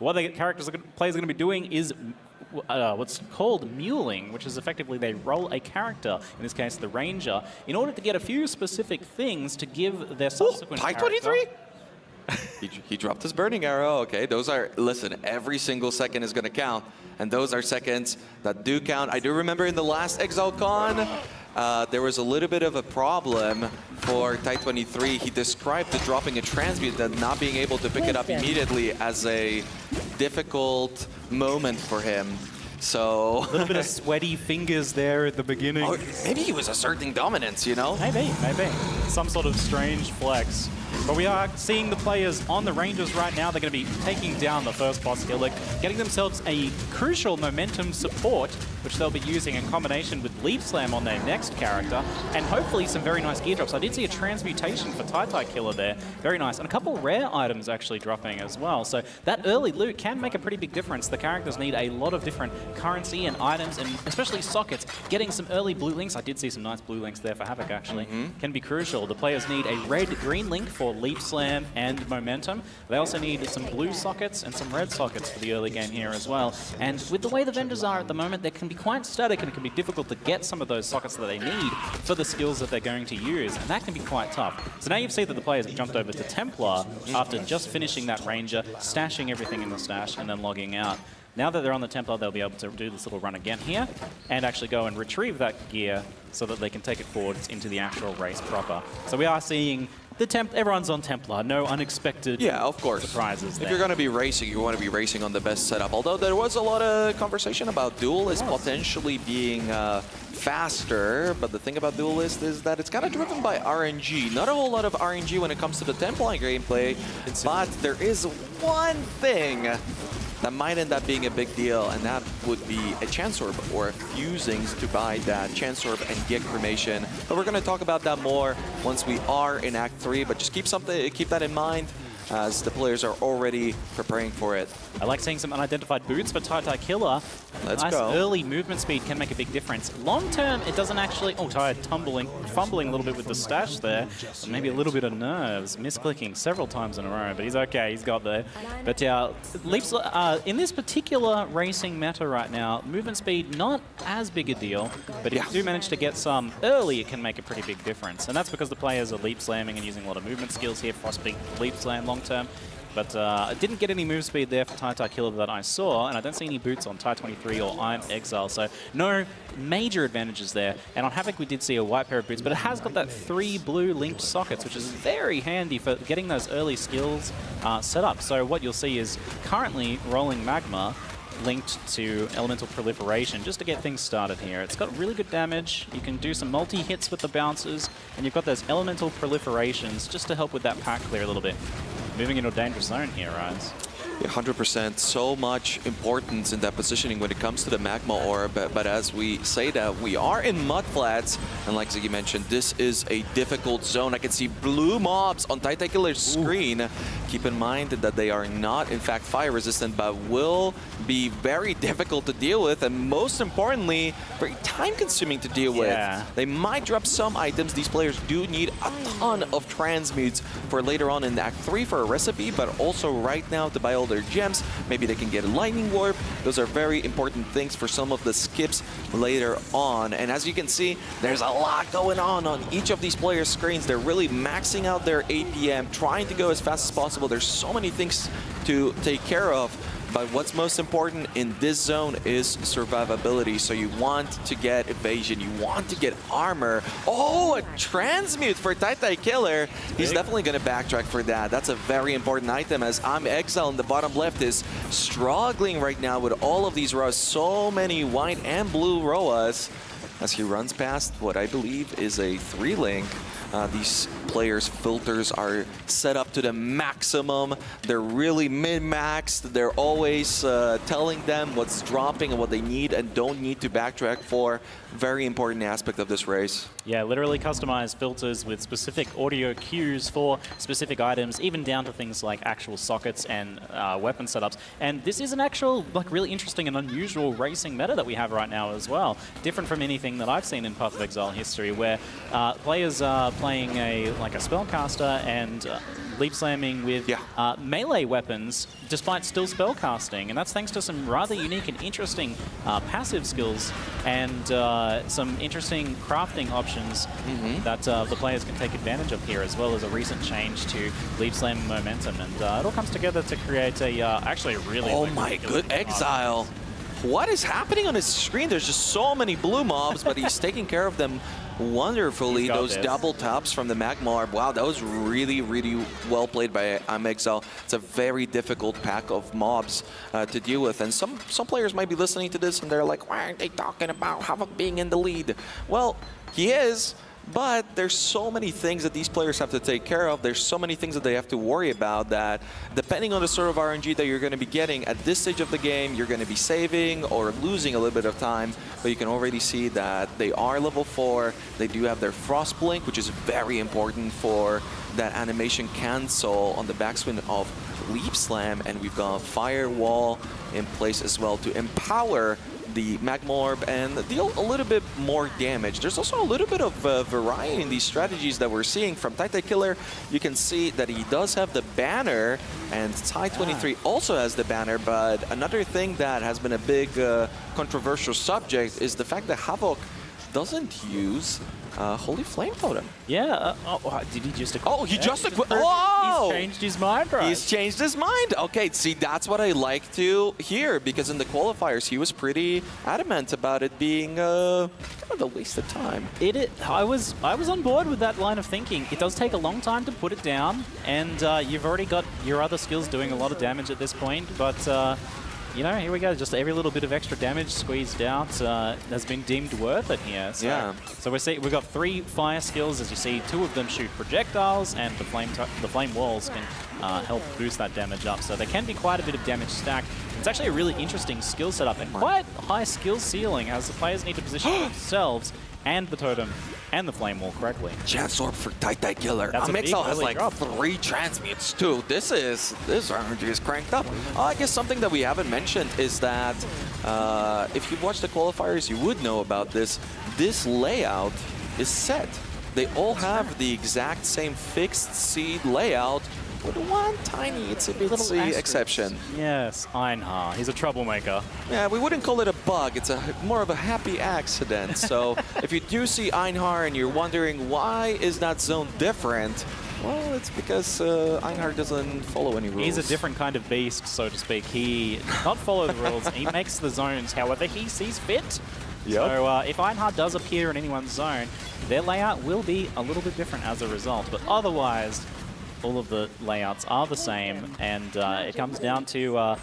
what the players are going to be doing is what's called muling, which is effectively they roll a character, in this case the Ranger, in order to get a few specific things to give their subsequent Type character. 23? he dropped his burning arrow. Okay, those are, listen, every single second is going to count. And those are seconds that do count. I do remember in the last ExileCon, there was a little bit of a problem for Type 23. He described the dropping a transmute and not being able to pick it up immediately as a difficult moment for him. So a little bit of sweaty fingers there at the beginning. Oh, maybe he was asserting dominance, you know? Maybe. Some sort of strange flex. But we are seeing the players on the Rangers right now. They're going to be taking down the first boss Illic, getting themselves a crucial momentum support, which they'll be using in combination with Leap Slam on their next character, and hopefully some very nice gear drops. I did see a transmutation for Tai Killer there. Very nice. And a couple rare items actually dropping as well. So that early loot can make a pretty big difference. The characters need a lot of different currency and items, and especially sockets. Getting some early blue links, I did see some nice blue links there for Havoc actually, can be crucial. The players need a red-green link for Leap Slam and momentum. They also need some blue sockets and some red sockets for the early game here as well. And with the way the vendors are at the moment, they can be quite static and it can be difficult to get some of those sockets that they need for the skills that they're going to use, and that can be quite tough. So now you see that the players have jumped over to Templar after just finishing that Ranger, stashing everything in the stash and then logging out. Now that they're on the Templar, they'll be able to do this little run again here and actually go and retrieve that gear so that they can take it forwards into the actual race proper. So we are seeing everyone's on Templar, no unexpected of course. surprises there. If you're going to be racing, you want to be racing on the best setup. Although there was a lot of conversation about Duelist potentially being faster, but the thing about Duelist is that it's kind of driven by RNG. Not a whole lot of RNG when it comes to the Templar gameplay, but there is one thing that might end up being a big deal, and that would be a Chance Orb or a few things to buy that Chance Orb and get Cremation. But we're going to talk about that more once we are in Act 3, but just keep that in mind as the players are already preparing for it. I like seeing some unidentified boots for Tai Killer. Let's nice go. Early movement speed can make a big difference. Long term, it doesn't actually... Oh, Tai fumbling a little bit with the stash there. Maybe a little bit of nerves, misclicking several times in a row, but he's okay, he's got there. But yeah, in this particular racing meta right now, movement speed not as big a deal, but if you do manage to get some early, it can make a pretty big difference. And that's because the players are leap slamming and using a lot of movement skills here. Frostbeak leap slam long term. But I didn't get any move speed there for Tai Killer that I saw, and I don't see any boots on Tai 23 or Imexile, so no major advantages there. And on Havoc we did see a white pair of boots, but it has got that 3 blue linked sockets, which is very handy for getting those early skills set up. So what you'll see is currently rolling Magma linked to Elemental Proliferation just to get things started here. It's got really good damage, you can do some multi-hits with the bounces, and you've got those Elemental Proliferations just to help with that pack clear a little bit. Moving into a dangerous zone here, Rise. 100%. So much importance in that positioning when it comes to the Magma Orb, but as we say that, we are in Mudflats, and like Ziggy mentioned, this is a difficult zone. I can see blue mobs on Tai Killer's screen. Keep in mind that they are not, in fact, fire resistant, but will be very difficult to deal with, and most importantly, very time-consuming to deal with. They might drop some items. These players do need a ton of transmutes for later on in Act 3 for a recipe, but also right now to buy all their gems. Maybe they can get a lightning warp. Those are very important things for some of the skips later on. And as you can see, there's a lot going on each of these players' screens. They're really maxing out their APM, trying to go as fast as possible. There's so many things to take care of. But what's most important in this zone is survivability. So you want to get evasion, you want to get armor. Oh, a transmute for Tai Killer. He's definitely going to backtrack for that. That's a very important item, as Imexile in the bottom left is struggling right now with all of these Roas. So many white and blue Roas as he runs past what I believe is a 3-link. These players' filters are set up to the maximum. They're really min-maxed. They're always telling them what's dropping and what they need and don't need to backtrack for. Very important aspect of this race. Yeah, literally customized filters with specific audio cues for specific items, even down to things like actual sockets and weapon setups. And this is an actual, like, really interesting and unusual racing meta that we have right now as well. Different from anything that I've seen in Path of Exile history, where players are playing a spellcaster and leap slamming with melee weapons, despite still spellcasting, and that's thanks to some rather unique and interesting passive skills and some interesting crafting options that the players can take advantage of here, as well as a recent change to leap slam momentum, and it all comes together to create a actually a really my good Exile. What is happening on his screen? There's just so many blue mobs, but he's taking care of them wonderfully. Those double taps from the Magma Orb. Wow, that was really, really well played by Imexile. It's a very difficult pack of mobs to deal with. And some players might be listening to this and they're like, why aren't they talking about Havoc being in the lead? Well, he is. But there's so many things that these players have to take care of. There's so many things that they have to worry about that, depending on the sort of RNG that you're going to be getting at this stage of the game, you're going to be saving or losing a little bit of time. But you can already see that they are level 4. They do have their Frost Blink, which is very important for that animation cancel on the backswing of Leap Slam. And we've got Firewall in place as well to empower the Magma Orb and deal a little bit more damage. There's also a little bit of variety in these strategies that we're seeing from TyTyKiller. You can see that he does have the banner, and Ty23 also has the banner, but another thing that has been a big controversial subject is the fact that Havoc doesn't use Holy Flame Totem. Yeah. Did he just equip? Oh, he just equipped. Oh! He's changed his mind, right? He's changed his mind. Okay, see, that's what I like to hear, because in the qualifiers, he was pretty adamant about it being kind of a waste of time. I was on board with that line of thinking. It does take a long time to put it down, and you've already got your other skills doing a lot of damage at this point, but you know, here we go. Just every little bit of extra damage squeezed out has been deemed worth it here. So, so we've got 3 fire skills. As you see, 2 of them shoot projectiles, and the flame walls can help boost that damage up. So there can be quite a bit of damage stacked. It's actually a really interesting skill setup and quite high skill ceiling, as the players need to position themselves and the totem and the flame wall correctly. Chance Orb for TyTyKiller. Imexile has like 3 transmutes too. This RNG is cranked up. I guess something that we haven't mentioned is that if you watch the qualifiers, you would know about this. This layout is set. They all have the exact same fixed seed layout, with one tiny itsy-bitsy exception. Yes, Einhar. He's a troublemaker. Yeah, we wouldn't call it a bug. It's more of a happy accident. So if you do see Einhar and you're wondering why is that zone different, well, it's because Einhar doesn't follow any rules. He's a different kind of beast, so to speak. He does not follow the rules. He makes the zones however he sees fit. Yep. So if Einhar does appear in anyone's zone, their layout will be a little bit different as a result. But otherwise, all of the layouts are the same, and it comes down to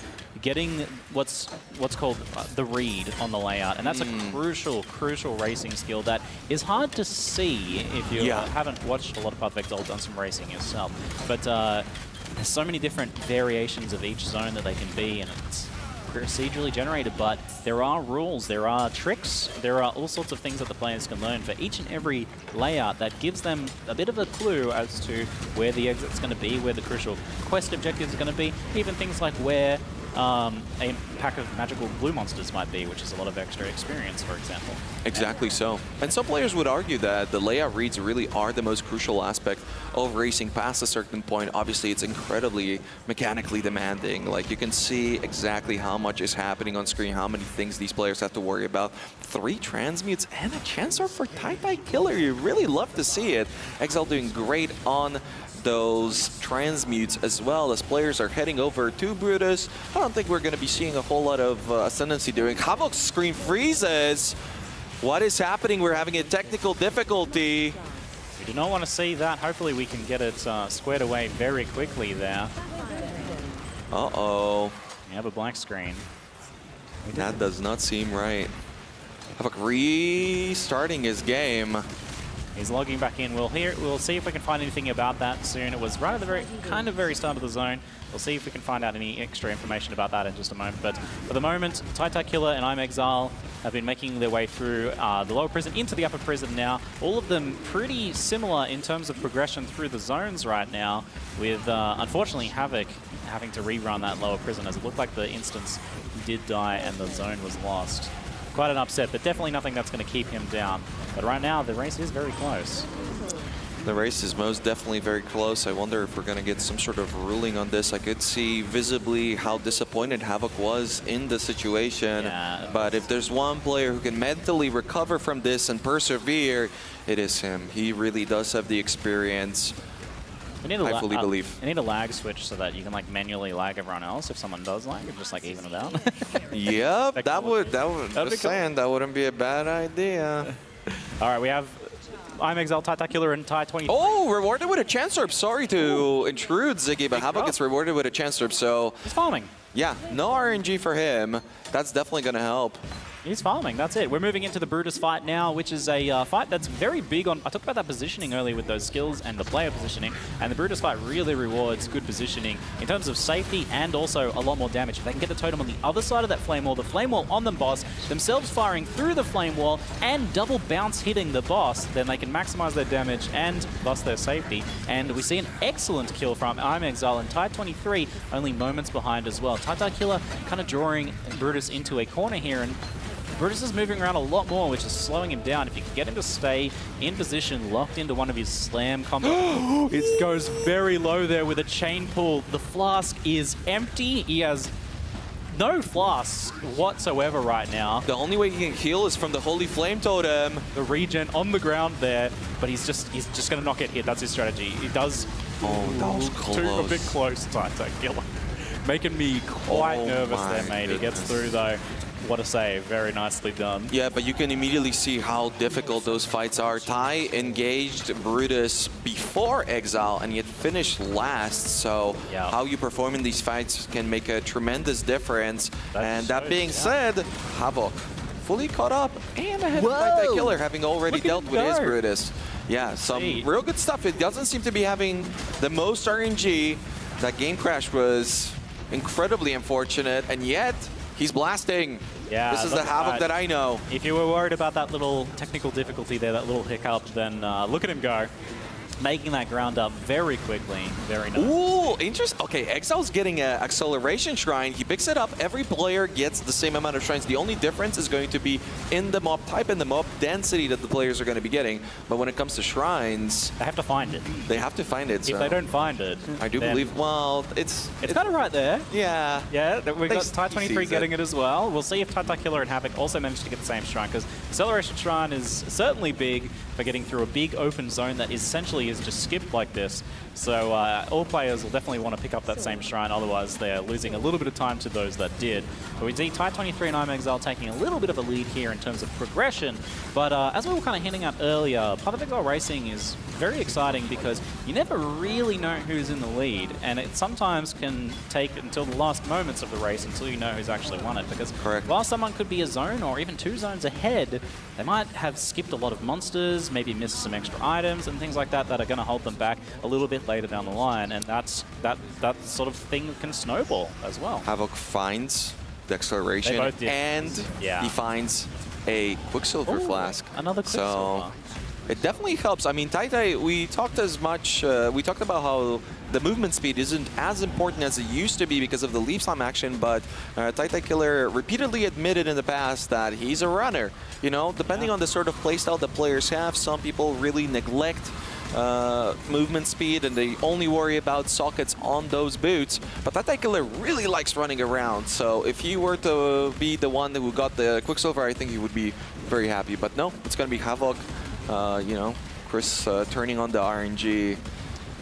getting what's called the read on the layout, and that's a crucial racing skill that is hard to see if you haven't watched a lot of Path of Exile, done some racing yourself. But there's so many different variations of each zone that they can be, and it's procedurally generated, but there are rules, there are tricks, there are all sorts of things that the players can learn for each and every layout that gives them a bit of a clue as to where the exit's going to be, where the crucial quest objectives are going to be, even things like where a pack of magical blue monsters might be, which is a lot of extra experience, for example. Exactly so. And some players would argue that the layout reads really are the most crucial aspect of racing past a certain point. Obviously, it's incredibly mechanically demanding. Like, you can see exactly how much is happening on screen, how many things these players have to worry about. 3 transmutes and a chance for TyTyKiller. You really love to see it. Exile doing great on those transmutes as well, as players are heading over to Brutus. I don't think we're going to be seeing a whole lot of ascendancy doing. Havoc's screen freezes. What is happening? We're having a technical difficulty. We do not want to see that. Hopefully we can get it squared away very quickly there. Uh-oh. We have a black screen. That does not seem right. Havoc restarting his game. He's logging back in. We'll see if we can find anything about that soon. It was right at the very start of the zone. We'll see if we can find out any extra information about that in just a moment. But for the moment, TyTyKiller and Imexile have been making their way through the lower prison into the upper prison now. All of them pretty similar in terms of progression through the zones right now, with unfortunately Havoc having to rerun that lower prison, as it looked like the instance did die and the zone was lost. Quite an upset, but definitely nothing that's going to keep him down. But right now, the race is very close. The race is most definitely very close. I wonder if we're going to get some sort of ruling on this. I could see visibly how disappointed Havoc was in the situation. Yeah. But if there's one player who can mentally recover from this and persevere, it is him. He really does have the experience. We need a I fully believe. I need a lag switch so that you can like manually lag everyone else if someone does lag, and just like even it out. Yep, that would That'd be just cool. saying, that wouldn't be a bad idea. All right, we have Imexile, Titacular, and Ty23. Oh, rewarded with a chance orb. Sorry to intrude, Ziggy, but Havoc gets rewarded with a chance orb. So He's farming. yeah, no RNG for him. That's definitely going to help. He's farming, that's it. We're moving into the Brutus fight now, which is a fight that's very big on... I talked about that positioning earlier with those skills and the player positioning, and the Brutus fight really rewards good positioning in terms of safety and also a lot more damage. If they can get the totem on the other side of that flame wall, the flame wall on the boss, themselves firing through the flame wall and double bounce hitting the boss, then they can maximize their damage and thus their safety. And we see an excellent kill from Imexile, and Ty23 only moments behind as well. Titacular kind of drawing Brutus into a corner here, and Brutus is moving around a lot more, which is slowing him down. If you can get him to stay in position, locked into one of his slam combos, it goes very low there with a chain pull. The flask is empty. He has no flasks whatsoever right now. The only way he can heal is from the Holy Flame Totem. The regen on the ground there, but he's just going to not get hit. That's his strategy. He does Oh, that was a bit close, Titacular. Making me quite nervous there, mate. He gets through, though. What a save. Very nicely done. Yeah, but you can immediately see how difficult those fights are. Ty engaged Brutus before Exile and yet finished last. So how you perform in these fights can make a tremendous difference. And that being said, Havoc fully caught up and ahead of Titacular, having already dealt with his Brutus. Yeah, some real good stuff. It doesn't seem to be having the most RNG. That game crash was incredibly unfortunate, and yet he's blasting. Yeah, this is the Havoc that I know. If you were worried about that little technical difficulty there, that little hiccup, then look at him go. Making that ground up very quickly. Very nice. Ooh, interesting. Okay, Exile's getting an acceleration shrine. He picks it up. Every player gets the same amount of shrines. The only difference is going to be in the mob type and the mob density that the players are going to be getting. But when it comes to shrines, they have to find it. They have to find it. If they don't find it, I do believe. Well, it's kind of right there. Yeah. Yeah, we've got Ty23 getting it as well. We'll see if Titacular and Havoc also manage to get the same shrine, because acceleration shrine is certainly big for getting through a big open zone that essentially is just skipped like this. So all players will definitely want to pick up that same shrine, otherwise they're losing a little bit of time to those that did. But we see Ty23 and Imexile taking a little bit of a lead here in terms of progression. But as we were kind of hinting at earlier, Path of Exile Racing is very exciting because you never really know who's in the lead, and it sometimes can take until the last moments of the race until you know who's actually won it. Because while someone could be a zone or even 2 zones ahead, they might have skipped a lot of monsters, maybe missed some extra items and things like that that are going to hold them back a little bit later down the line, and that sort of thing can snowball as well. Havoc finds the acceleration and he finds a Quicksilver flask. Another Quicksilver. So it definitely helps. I mean, Taitai, we talked about how the movement speed isn't as important as it used to be because of the leap slam action, but Titacular repeatedly admitted in the past that he's a runner. You know, depending on the sort of playstyle that players have, some people really neglect movement speed and they only worry about sockets on those boots. But Titacular really likes running around, so if he were to be the one who got the Quicksilver, I think he would be very happy. But no, it's going to be Havoc. You know, Chris turning on the RNG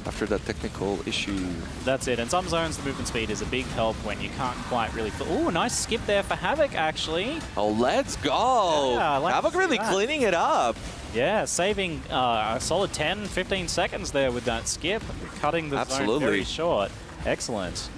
after that technical issue. That's it. In some zones, the movement speed is a big help when you can't quite really... Ooh, nice skip there for Havoc, actually. Oh, let's go! Yeah, Havoc really cleaning it up. Yeah, saving a solid 10, 15 seconds there with that skip, cutting the zone very short. Excellent.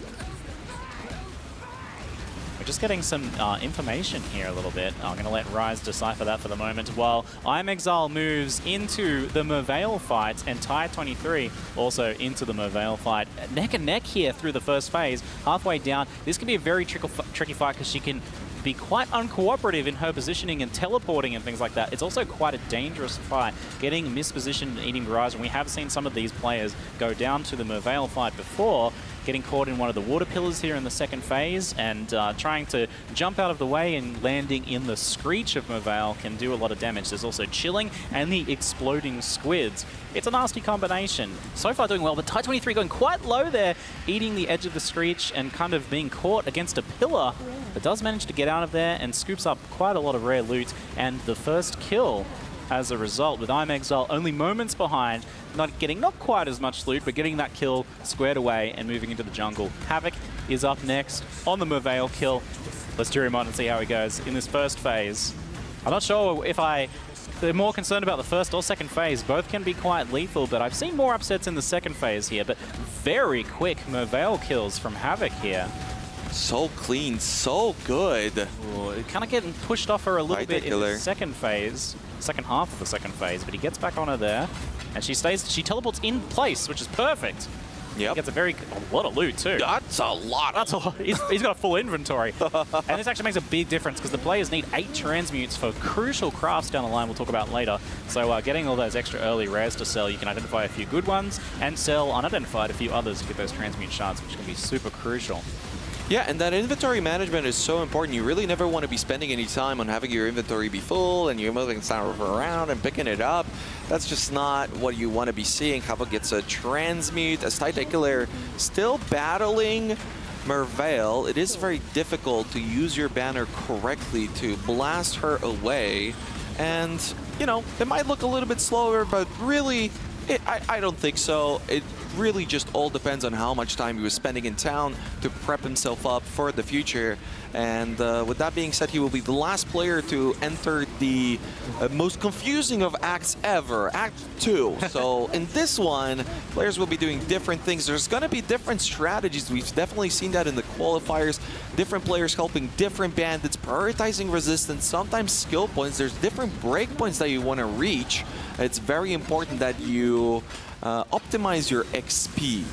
We're just getting some information here a little bit. I'm going to let Rise decipher that for the moment, while Imexile moves into the Merveil fight, and Ty23 also into the Merveil fight. Neck and neck here through the first phase. Halfway down, this can be a very tricky fight because she can be quite uncooperative in her positioning and teleporting and things like that. It's also quite a dangerous fight, getting mispositioned and eating barrage, and we have seen some of these players go down to the Merveil fight before, getting caught in one of the water pillars here in the second phase, and trying to jump out of the way and landing in the Screech of Merveil can do a lot of damage. There's also Chilling and the Exploding Squids. It's a nasty combination. So far doing well, but Ty23 going quite low there, eating the edge of the Screech and kind of being caught against a pillar, but does manage to get out of there and scoops up quite a lot of rare loot, and the first kill as a result, with Imexile only moments behind, not quite as much loot, but getting that kill squared away and moving into the jungle. Havoc is up next on the Merveil kill. Let's cheer him on and see how he goes in this first phase. I'm not sure if they're more concerned about the first or second phase. Both can be quite lethal, but I've seen more upsets in the second phase here, but very quick Merveil kills from Havoc here. So clean, so good. Kind of getting pushed off her a little bit in the second phase, second half of the second phase, but he gets back on her there, and she teleports in place, which is perfect. Yep. He gets a lot of loot too. That's a lot. That's a lot. He's got a full inventory. And this actually makes a big difference because the players need 8 transmutes for crucial crafts down the line we'll talk about later. So getting all those extra early rares to sell, you can identify a few good ones and sell unidentified a few others to get those transmute shards, which can be super crucial. Yeah, and that inventory management is so important. You really never want to be spending any time on having your inventory be full and you're moving stuff around and picking it up. That's just not what you want to be seeing. Havoc gets a transmute, as Titanic still battling Merveil. It is very difficult to use your banner correctly to blast her away. And, you know, it might look a little bit slower, but really, I don't think so. It really just all depends on how much time he was spending in town to prep himself up for the future. And with that being said, he will be the last player to enter the most confusing of acts ever, Act 2. So in this one, players will be doing different things. There's going to be different strategies. We've definitely seen that in the qualifiers. Different players helping different bandits, prioritizing resistance, sometimes skill points. There's different breakpoints that you want to reach. It's very important that you optimize your XP.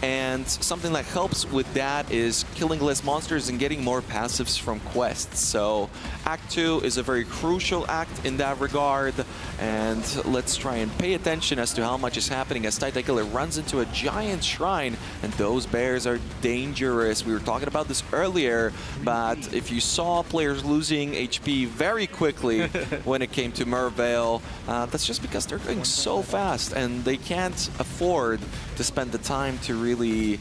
And something that helps with that is killing less monsters and getting more passives from quests. So Act 2 is a very crucial act in that regard. And let's try and pay attention as to how much is happening as Titanic runs into a giant shrine. And those bears are dangerous. We were talking about this earlier, but if you saw players losing HP very quickly when it came to Merveil, that's just because they're going so fast and they can't afford to spend the time to really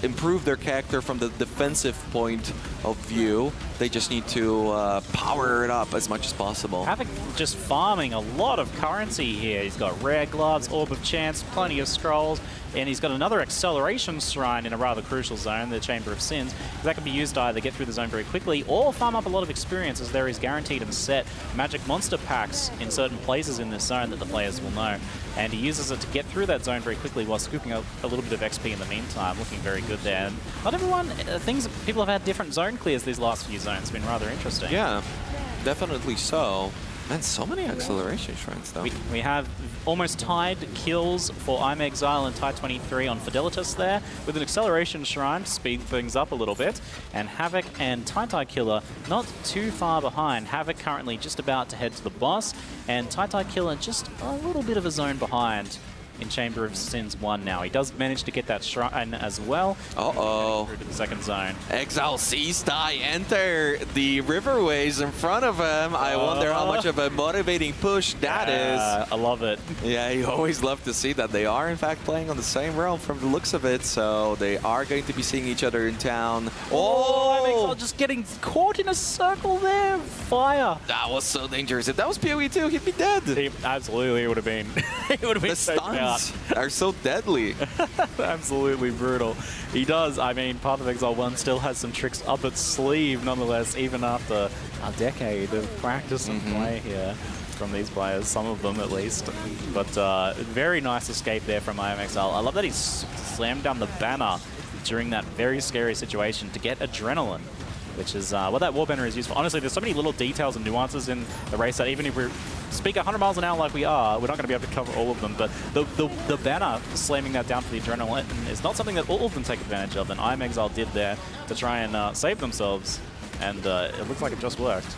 improve their character from the defensive point of view. They just need to power it up as much as possible. Havoc just farming a lot of currency here. He's got rare gloves, Orb of Chance, plenty of scrolls, and he's got another acceleration shrine in a rather crucial zone, the Chamber of Sins. That can be used to either get through the zone very quickly or farm up a lot of experience, as there is guaranteed and set magic monster packs in certain places in this zone that the players will know. And he uses it to get through that zone very quickly while scooping up a little bit of XP in the meantime, looking very good there. And not everyone, people have had different zone clears these last few zones. It's been rather interesting. Yeah, definitely so. And so many acceleration shrines, though. We have almost tied kills for Imexile and Ty23 on Fidelitas there, with an acceleration shrine to speed things up a little bit. And Havoc and Killer not too far behind. Havoc currently just about to head to the boss, and Killer just a little bit of a zone behind in Chamber of Sins 1 now. He does manage to get that shrine as well. Uh-oh. Through to the second zone. Exile sees Ty enter the riverways in front of him. I wonder how much of a motivating push that is. I love it. Yeah, you always love to see that. They are, in fact, playing on the same realm from the looks of it, so they are going to be seeing each other in town. Oh, Imexile just getting caught in a circle there. Fire. That was so dangerous. If that was PoE 2, he'd be dead. He absolutely would have been. He would have been the so stuns are so deadly. Absolutely brutal. He does. I mean, Path of Exile 1 still has some tricks up its sleeve, nonetheless, even after a decade of practice and play here from these players, some of them at least. But very nice escape there from Imexile. I love that he slammed down the banner during that very scary situation to get adrenaline, which is what that warbender is used for. Honestly, there's so many little details and nuances in the race that even if we speak 100 miles an hour like we are, we're not going to be able to cover all of them. But the banner slamming that down for the adrenaline is not something that all of them take advantage of, and Imexile did there to try and save themselves, and it looks like it just worked.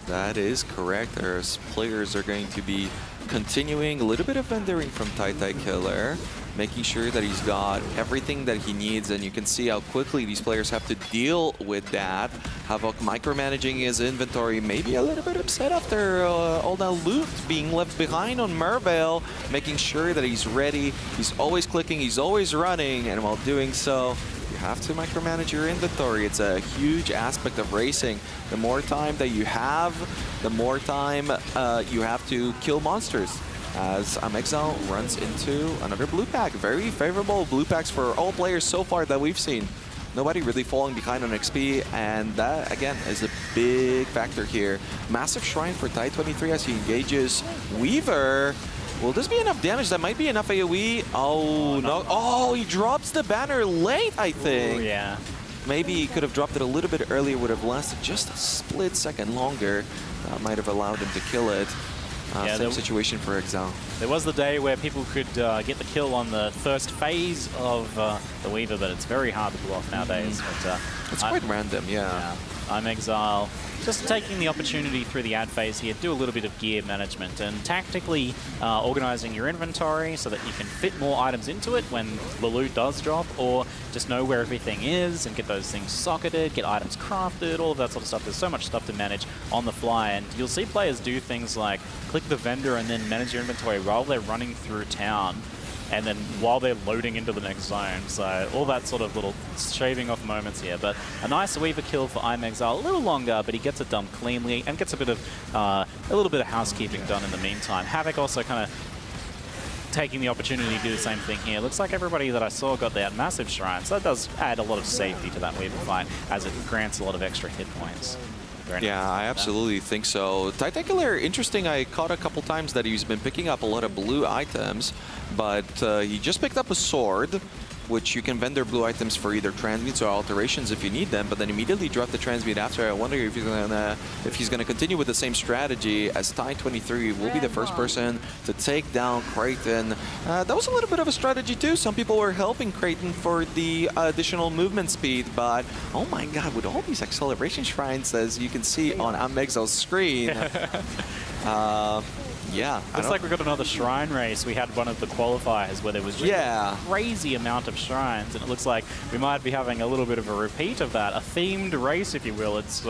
That is correct. There's players are going to be continuing a little bit of vendoring from TyTyKiller, making sure that he's got everything that he needs, and you can see how quickly these players have to deal with that. Havok micromanaging his inventory, maybe a little bit upset after all that loot being left behind on Merveil, making sure that he's ready. He's always clicking, he's always running, and while doing so, you have to micromanage your inventory. It's a huge aspect of racing. The more time that you have, the more time you have to kill monsters. As Imexile runs into another blue pack. Very favorable blue packs for all players so far that we've seen. Nobody really falling behind on XP, and that, again, is a big factor here. Massive Shrine for Ty23 as he engages Weaver. Will this be enough damage? That might be enough AoE. Oh, no. Oh, he drops the banner late, I think. Ooh, yeah. Maybe he could have dropped it a little bit earlier, would have lasted just a split second longer. That might have allowed him to kill it. Same situation for Exile. There was the day where people could get the kill on the first phase of the Weaver, but it's very hard to pull off nowadays. But, it's quite random, yeah. Imexile just taking the opportunity through the ad phase here, do a little bit of gear management and tactically organizing your inventory so that you can fit more items into it when the loot does drop, or just know where everything is and get those things socketed, get items crafted, all of that sort of stuff. There's so much stuff to manage on the fly, and you'll see players do things like click the vendor and then manage your inventory while they're running through town, and then while they're loading into the next zone. So all that sort of little shaving off moments here. But a nice Weaver kill for Imexile, a little longer, but he gets it done cleanly and gets a little bit of housekeeping done in the meantime. Havok also kind of taking the opportunity to do the same thing here. Looks like everybody that I saw got that massive shrine, so that does add a lot of safety to that Weaver fight as it grants a lot of extra hit points. Yeah, I absolutely think so. TyTyKiller, interesting, I caught a couple times that he's been picking up a lot of blue items, but he just picked up a sword, which you can vendor blue items for either transmutes or alterations if you need them, but then immediately drop the transmute after. I wonder if he's gonna continue with the same strategy, as Ty23 will be the first person to take down Creighton. That was a little bit of a strategy too. Some people were helping Creighton for the additional movement speed, but oh my god, with all these acceleration shrines, as you can see on Imexile's screen, yeah. Looks like we've got another shrine race. We had one of the qualifiers where there was just a crazy amount of shrines, and it looks like we might be having a little bit of a repeat of that, a themed race, if you will. It's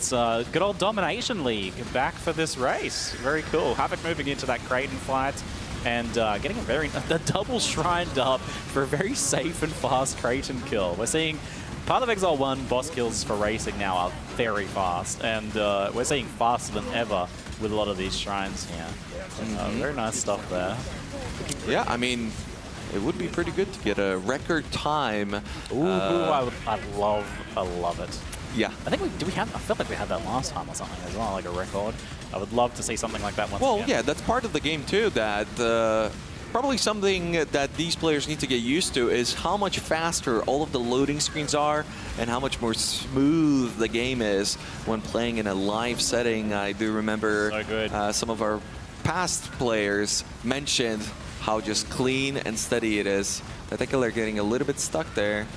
good old Domination League back for this race. Very cool. Havok moving into that Creighton fight and getting a double shrined up for a very safe and fast Creighton kill. We're seeing Path of Exile 1 boss kills for racing now are very fast, and we're seeing faster than ever with a lot of these shrines here. Very nice stuff there. Yeah, I mean, it would be pretty good to get a record time. Ooh, I'd love it. Yeah. I felt like we had that last time or something as well, like a record. I would love to see something like that once again. Well, yeah, that's part of the game too, that probably something that these players need to get used to is how much faster all of the loading screens are and how much more smooth the game is when playing in a live setting. I do remember some of our past players mentioned how just clean and steady it is. I think they're getting a little bit stuck there.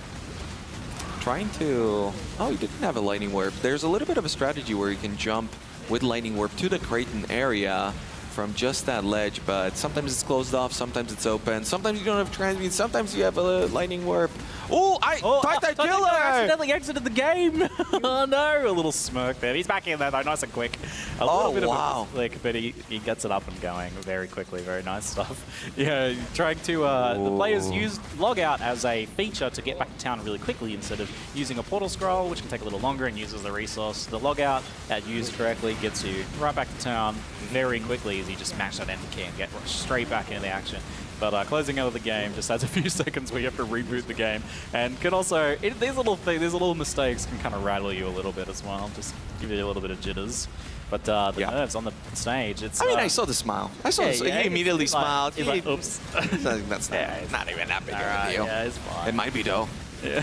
Trying to... Oh, he didn't have a Lightning Warp. There's a little bit of a strategy where you can jump with Lightning Warp to the Creighton area from just that ledge, but sometimes it's closed off, sometimes it's open, sometimes you don't have transmute, sometimes you have a Lightning Warp. TyTyKiller accidentally exited the game. Oh no, a little smirk there. He's back in there though, nice and quick. A little bit of a flick, but he gets it up and going very quickly. Very nice stuff. Yeah, trying to the players use logout as a feature to get back to town really quickly instead of using a portal scroll, which can take a little longer and uses the resource. The logout, used correctly, gets you right back to town very quickly as you just smash that enter key and get straight back into the action. But closing out of the game just adds a few seconds where you have to reboot the game, and can also these little mistakes can kind of rattle you a little bit as well, just give you a little bit of jitters. But the nerves on the stage, it's... I mean, I saw the smile. I saw he immediately smiled. He's like, oops. That's not even that big of a deal. Yeah, it's fine. It might be though. Yeah.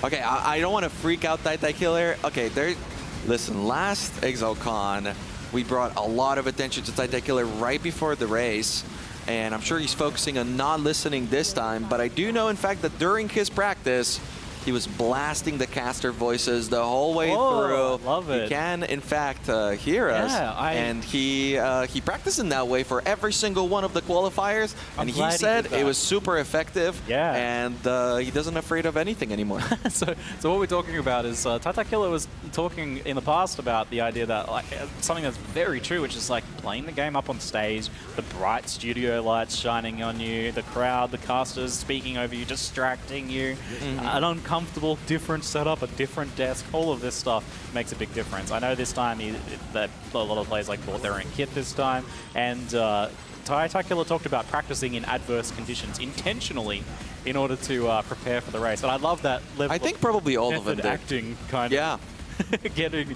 Okay, I don't want to freak out TyTyKiller. Okay, listen, last ExileCon, we brought a lot of attention to TyTyKiller right before the race, and I'm sure he's focusing on not listening this time, but I do know, in fact, that during his practice, He was blasting the caster voices the whole way through. Love it. You can, in fact, hear us. And he practiced in that way for every single one of the qualifiers. And he said it was super effective. Yeah. And he doesn't afraid of anything anymore. So what we're talking about is Tatakilla was talking in the past about the idea that like something that's very true, which is like playing the game up on stage, the bright studio lights shining on you, the crowd, the casters speaking over you, distracting you, an uncomfortable different setup, a different desk, all of this stuff makes a big difference. I know this time that a lot of players like bought their own kit this time, and Tatakilla talked about practicing in adverse conditions intentionally in order to prepare for the race. And I love that level I think probably all of them did. did. Acting kind of. getting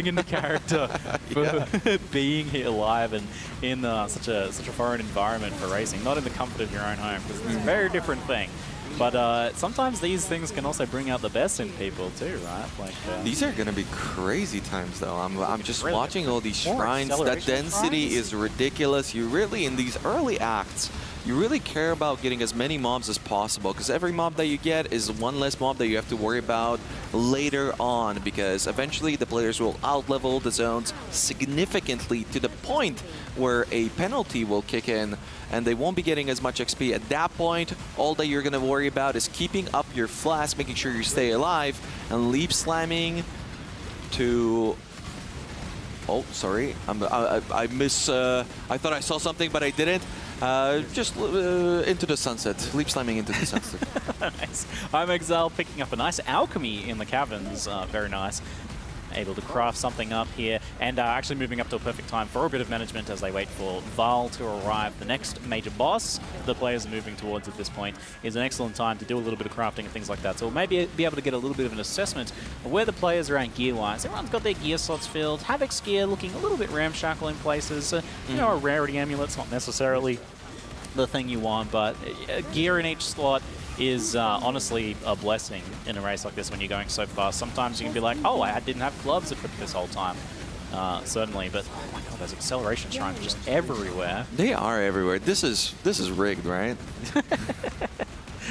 into character for being here live and in such a foreign environment for racing, not in the comfort of your own home, because it's a very different thing. But sometimes these things can also bring out the best in people too, right? Like these are going to be crazy times, though. I'm just really watching all these shrines. That density is ridiculous. You really, in these early acts, you really care about getting as many mobs as possible, because every mob that you get is one less mob that you have to worry about later on, because eventually the players will outlevel the zones significantly to the point where a penalty will kick in and they won't be getting as much XP. At that point, all that you're going to worry about is keeping up your flask, making sure you stay alive, and leap slamming to... Oh, sorry. I thought I saw something, but I didn't. Just into the sunset. Leap slamming into the sunset. Nice. Imexile picking up a nice alchemy in the caverns. Very nice. Able to craft something up here, and actually moving up to a perfect time for a bit of management as they wait for Val to arrive. The next major boss the players are moving towards at this point is an excellent time to do a little bit of crafting and things like that. So we'll maybe be able to get a little bit of an assessment of where the players are at gear-wise. Everyone's got their gear slots filled. Havoc's gear looking a little bit ramshackle in places. You know, a rarity amulet's not necessarily the thing you want, but gear in each slot is honestly a blessing in a race like this when you're going so fast. Sometimes you can be like, oh, I didn't have gloves equipped this whole time. Certainly, but oh my god, those acceleration shrines are just everywhere. They are everywhere. This is rigged, right?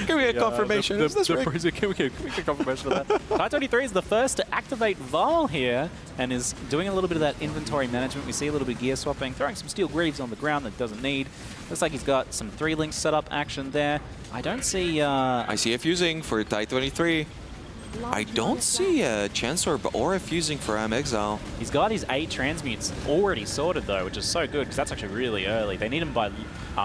Can we get confirmation? Is this rigged? Can we get confirmation of that? Ty23 is the first to activate Val here and is doing a little bit of that inventory management. We see a little bit of gear swapping, throwing some steel greaves on the ground that doesn't need. Looks like he's got some 3-link setup action there. I don't see... I see a fusing for Ty23. I don't see a Chance Orb or a fusing for Imexile. He's got his 8 transmutes already sorted, though, which is so good, because that's actually really early. They need him by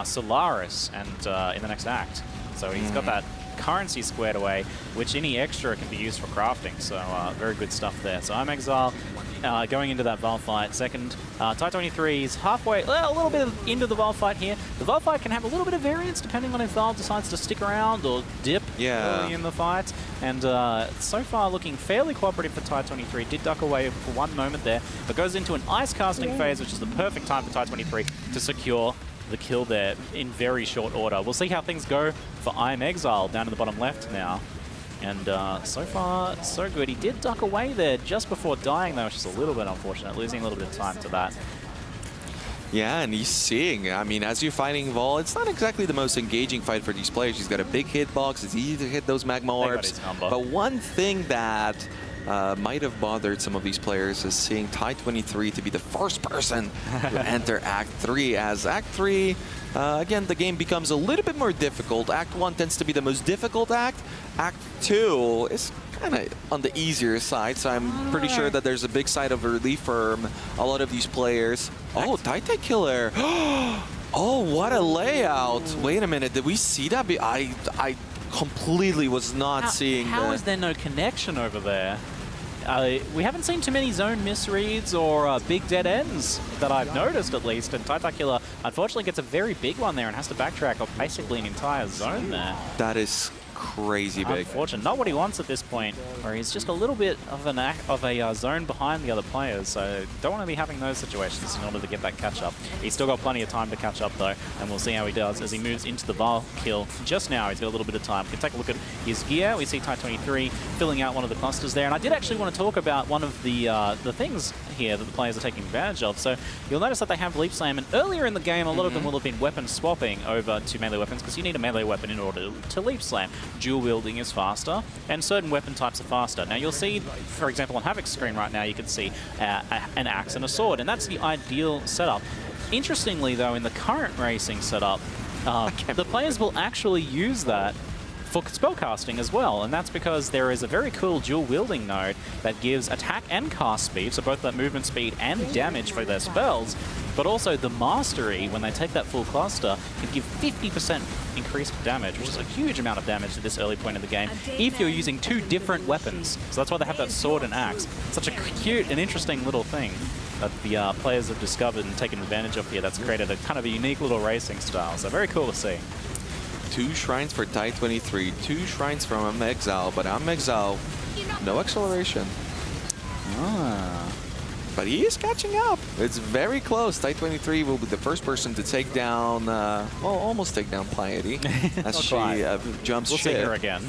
Solaris and in the next act. So he's got that currency squared away, which any extra can be used for crafting. So very good stuff there. So Imexile going into that Val fight second. Ty23 is halfway, a little bit into the Val fight here. The Val fight can have a little bit of variance depending on if Val decides to stick around or dip early in the fight. And so far looking fairly cooperative for Ty23. Did duck away for one moment there, but goes into an ice casting phase, which is the perfect time for Ty23 to secure the kill there in very short order. We'll see how things go for Imexile down in the bottom left now. And so far, so good. He did duck away there just before dying, though, which is a little bit unfortunate, losing a little bit of time to that. Yeah, and he's seeing, I mean, as you're fighting Vol, it's not exactly the most engaging fight for these players. He's got a big hitbox, it's easy to hit those magma orbs. But one thing that might have bothered some of these players is seeing Ty23 to be the first person to enter Act 3, as Act 3, again, the game becomes a little bit more difficult. Act 1 tends to be the most difficult act. Act 2 is kind of on the easier side, so I'm pretty sure that there's a big side of relief for a lot of these players. Oh, Titan Killer. Oh, what a layout. Wait a minute, did we see that? I completely was not seeing that. How is there no connection over there? We haven't seen too many zone misreads or big dead ends that I've noticed, at least, and Tatakilla unfortunately gets a very big one there and has to backtrack off basically an entire zone there. That is crazy big. Unfortunate. Not what he wants at this point, where he's just a little bit of a zone behind the other players, so don't want to be having those situations in order to get that catch-up. He's still got plenty of time to catch up, though, and we'll see how he does as he moves into the Val kill. Just now, he's got a little bit of time. We can take a look at his gear. We see Ty23 filling out one of the clusters there, and I did actually want to talk about one of the things here that the players are taking advantage of. So you'll notice that they have Leap Slam, and earlier in the game, a lot of them will have been weapon swapping over to melee weapons because you need a melee weapon in order to Leap Slam. Dual wielding is faster, and certain weapon types are faster. Now you'll see, for example, on Havoc's screen right now, you can see an axe and a sword, and that's the ideal setup. Interestingly, though, in the current racing setup, the players will actually use that for spellcasting as well, and that's because there is a very cool dual wielding node that gives attack and cast speed, so both that movement speed and damage for their spells, but also the mastery, when they take that full cluster, can give 50% increased damage, which is a huge amount of damage at this early point in the game, if you're using two different weapons. So that's why they have that sword and axe. Such a cute and interesting little thing that the players have discovered and taken advantage of here that's created a kind of a unique little racing style. So very cool to see. 2 shrines for Tide 23, 2 shrines from Imexile, but Imexile, no acceleration. But he is catching up. It's very close. Tide 23 will be the first person to take down, well, almost take down Piety as she jumps we'll ship. see her again.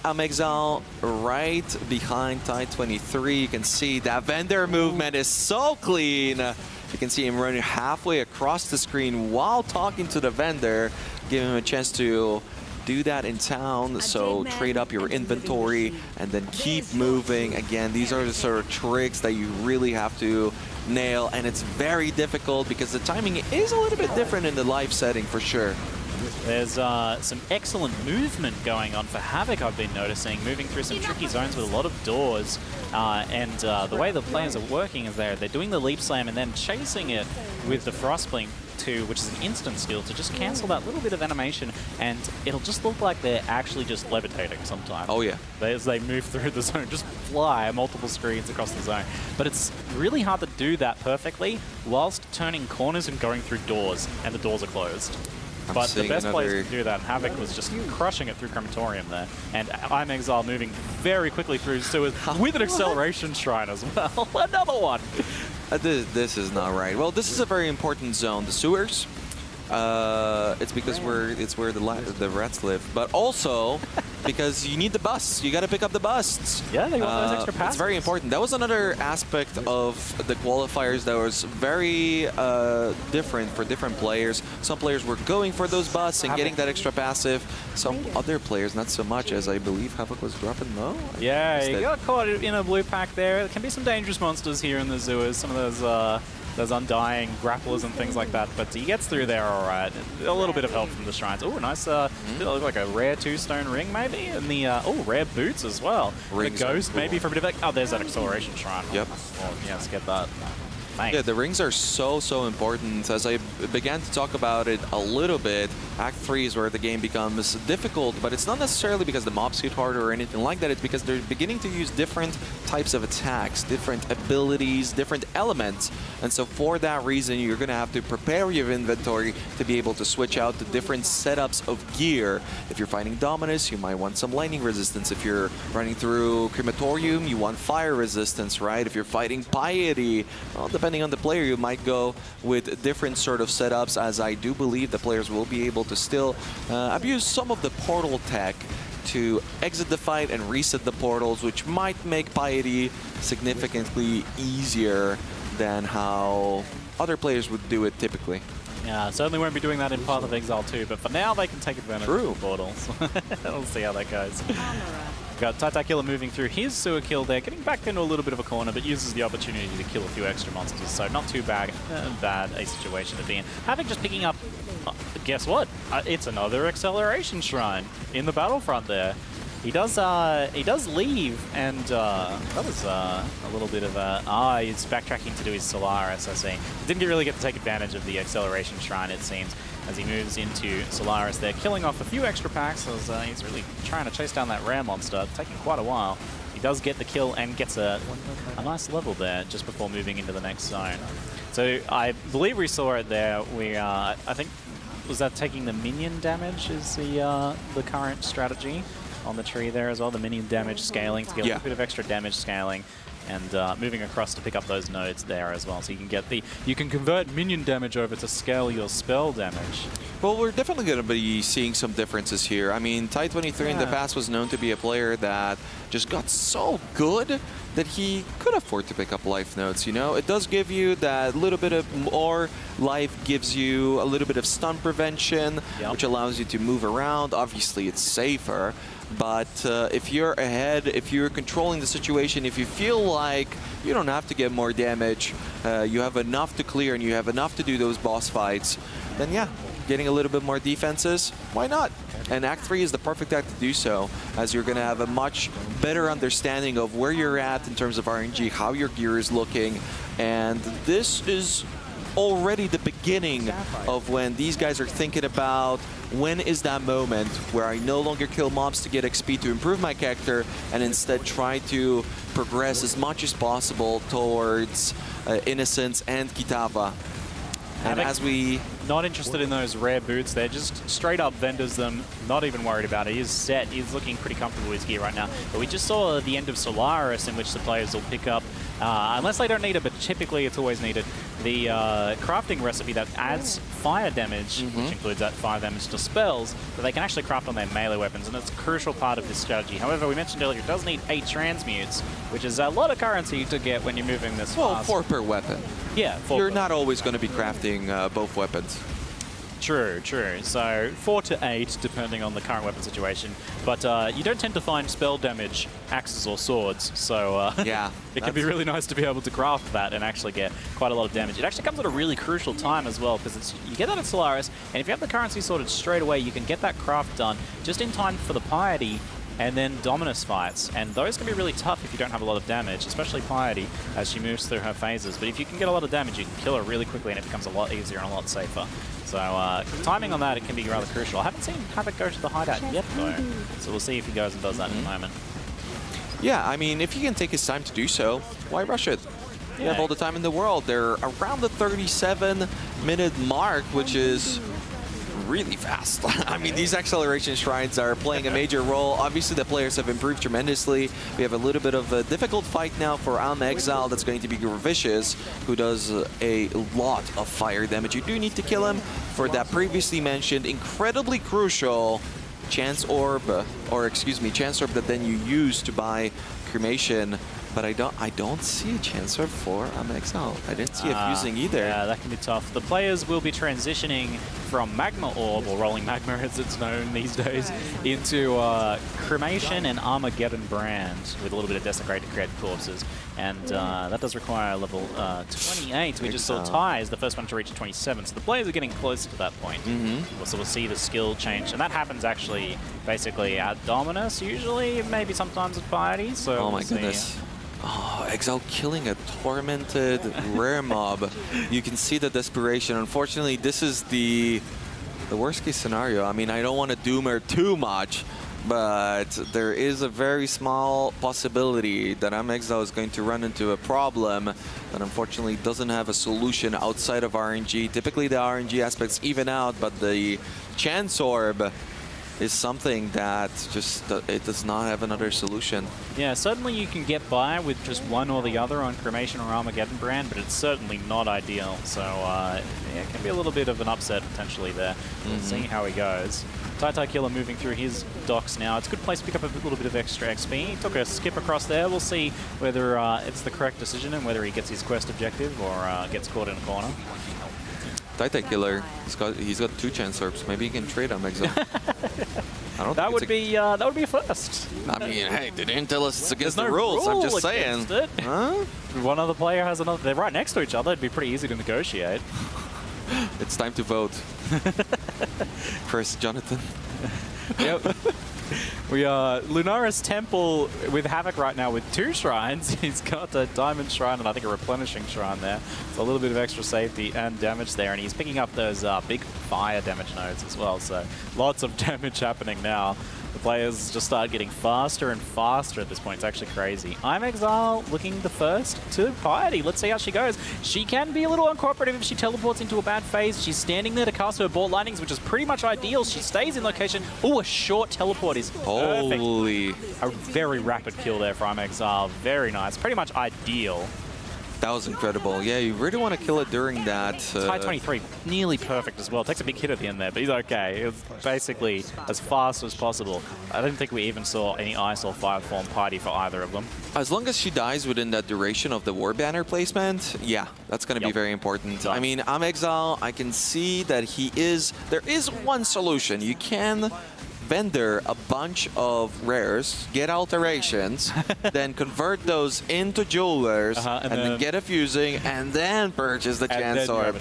Imexile right behind Tide 23. You can see that vendor movement is so clean. You can see him running halfway across the screen while talking to the vendor, giving him a chance to do that in town, so trade up your inventory and then keep moving. Again, these are the sort of tricks that you really have to nail, and it's very difficult because the timing is a little bit different in the live setting for sure. There's some excellent movement going on for Havoc, I've been noticing, moving through some tricky zones with a lot of doors. And the way the players are working is they're doing the Leap Slam and then chasing it with the Frostblink 2, which is an instant skill, to just cancel that little bit of animation, and it'll just look like they're actually just levitating sometimes. Oh yeah. As they move through the zone, just fly multiple screens across the zone. But it's really hard to do that perfectly whilst turning corners and going through doors, and the doors are closed. But the best players can do that, and Havoc was just crushing it through Crematorium there. And Imexile moving very quickly through sewers with an acceleration shrine as well. Another one! This is not right. Well, this is a very important zone. The sewers, it's because it's where the rats live. But also because you need the busts. You got to pick up the busts. Yeah, they want those extra passes. It's very important. That was another aspect of the qualifiers that was very different for different players. Some players were going for those busts and getting that extra passive. Some other players, not so much, as I believe Havoc was dropping low. Yeah, you got caught in a blue pack there. There can be some dangerous monsters here in the Zoos. Some of those undying grapplers and things like that, but he gets through there all right. A little bit of help from the shrines. Oh, nice, look like a rare 2-stone ring maybe, and the, rare boots as well. Rings the ghost maybe for a bit of, oh, there's that acceleration shrine. Yep. Oh, yeah, let's get that. Thanks. Yeah, the rings are so important. As I began to talk about it a little bit, Act 3 is where the game becomes difficult, but it's not necessarily because the mobs hit harder or anything like that. It's because they're beginning to use different types of attacks, different abilities, different elements. And so for that reason, you're going to have to prepare your inventory to be able to switch out the different setups of gear. If you're fighting Dominus, you might want some lightning resistance. If you're running through Crematorium, you want fire resistance, right? If you're fighting Piety, well, depending on the player, you might go with different sort of setups, as I do believe the players will be able to still abuse some of the portal tech to exit the fight and reset the portals, which might make Piety significantly easier than how other players would do it typically. Yeah, certainly won't be doing that in Path of Exile 2, but for now they can take advantage of the portals. We'll see how that goes. Got Titacula moving through his sewer kill there, getting back into a little bit of a corner, but uses the opportunity to kill a few extra monsters, so not too bad a situation to be in. Havoc just picking up, guess what? It's another acceleration shrine in the battlefront there. He does leave, and that was a little bit of a... he's backtracking to do his Solaris, I see. Didn't really get to take advantage of the acceleration shrine, it seems, as he moves into Solaris there, killing off a few extra packs, as he's really trying to chase down that rare monster, taking quite a while. He does get the kill and gets a nice level there just before moving into the next zone. So I believe we saw it there. I think, was that taking the minion damage is the current strategy on the tree there as well, the minion damage scaling to get a little bit of extra damage scaling, and moving across to pick up those nodes there as well. So you can get you can convert minion damage over to scale your spell damage. Well, we're definitely going to be seeing some differences here. I mean, Tide 23 in the past was known to be a player that just got so good that he could afford to pick up life notes, you know? It does give you that little bit of more life, gives you a little bit of stun prevention, which allows you to move around. Obviously, it's safer, but if you're ahead, if you're controlling the situation, if you feel like you don't have to get more damage, you have enough to clear and you have enough to do those boss fights, then yeah, getting a little bit more defenses, why not? And Act 3 is the perfect act to do so, as you're going to have a much better understanding of where you're at in terms of RNG, how your gear is looking, and this is already the beginning of when these guys are thinking about when is that moment where I no longer kill mobs to get XP to improve my character and instead try to progress as much as possible towards Innocence and Kitava. And as we... Not interested in those rare boots there, just straight up vendors them, not even worried about it. He's set, he's looking pretty comfortable with his gear right now. But we just saw the end of Solaris, in which the players will pick up, unless they don't need it, but typically it's always needed, the crafting recipe that adds fire damage, which includes that fire damage to spells, that they can actually craft on their melee weapons, and it's a crucial part of this strategy. However, we mentioned earlier, it does need 8 transmutes, which is a lot of currency to get when you're moving this fast. 4 per weapon. Yeah, 4 You're not always going to be crafting both weapons. True, true. So 4 to 8, depending on the current weapon situation. But you don't tend to find spell damage axes or swords, so yeah, it can be really nice to be able to craft that and actually get quite a lot of damage. It actually comes at a really crucial time as well, because you get that at Solaris, and if you have the currency sorted straight away, you can get that craft done just in time for the Piety and then Dominus fights, and those can be really tough if you don't have a lot of damage, especially Piety as she moves through her phases. But if you can get a lot of damage, you can kill her really quickly and it becomes a lot easier and a lot safer. So timing on that, it can be rather crucial. I haven't seen Havoc go to the hideout yet though, so we'll see if he goes and does that in a moment. Yeah, I mean, if he can take his time to do so, why rush it? You have all the time in the world. They're around the 37-minute mark, which is really fast. I mean, these acceleration shrines are playing a major role. Obviously, the players have improved tremendously. We have a little bit of a difficult fight now for Imexile. That's going to be Vicious, who does a lot of fire damage. You do need to kill him for that previously mentioned incredibly crucial Chance Orb, or excuse me, Chance Orb that then you use to buy Cremation. But I don't see a Chance Orb for Imexile. I didn't see it fusing either. Yeah, that can be tough. The players will be transitioning from Magma Orb, or Rolling Magma as it's known these days, into Cremation and Armageddon Brand with a little bit of Desecrate to create corpses. And that does require a level 28. We just saw Ty as the first one to reach 27. So the players are getting close to that point. So we'll see the skill change. And that happens actually basically at Dominus usually, maybe sometimes at Piety. So oh my goodness. Oh, Exile killing a tormented rare mob. You can see the desperation. Unfortunately, this is the worst case scenario. I mean, I don't want to doom her too much, but there is a very small possibility that Imexile is going to run into a problem that unfortunately doesn't have a solution outside of RNG. Typically, the RNG aspects even out, but the Chance Orb is something that just, it does not have another solution. Yeah, certainly you can get by with just one or the other on Cremation or Armageddon Brand, but it's certainly not ideal. So yeah, it can be a little bit of an upset potentially there. We'll see how he goes. Tai Killer moving through his docks now. It's a good place to pick up a little bit of extra XP. He took a skip across there. We'll see whether it's the correct decision and whether he gets his quest objective or gets caught in a corner. Tai Killer, he's got 2 Chance Orbs. Maybe he can trade Imexile. That would be a first. I mean, hey, they didn't tell us it's against the rules. I'm just saying. Huh? One other player has another. They're right next to each other. It'd be pretty easy to negotiate. It's time to vote. First, Jonathan. Yep. We are Lunaris Temple with Havoc right now with 2 shrines. He's got a Diamond Shrine and I think a Replenishing Shrine there. So a little bit of extra safety and damage there. And he's picking up those big fire damage nodes as well. So lots of damage happening now. The players just start getting faster and faster at this point. It's actually crazy. Imexile looking the first to Piety. Let's see how she goes. She can be a little uncooperative if she teleports into a bad phase. She's standing there to cast her Ball Lightnings, which is pretty much ideal. She stays in location. Ooh, a short teleport is perfect. Holy. A very rapid kill there for Imexile. Very nice. Pretty much ideal. That was incredible. Yeah, you really want to kill it during that. Ty 23, nearly perfect as well. Takes a big hit at the end there, but he's okay. It was basically as fast as possible. I didn't think we even saw any ice or fire form party for either of them. As long as she dies within that duration of the war banner placement, yeah, that's going to be very important. I mean, Imexile, I can see that there is one solution. You can vendor a bunch of rares, get alterations, then convert those into jewelers, and then get a fusing, and then purchase the chance orb.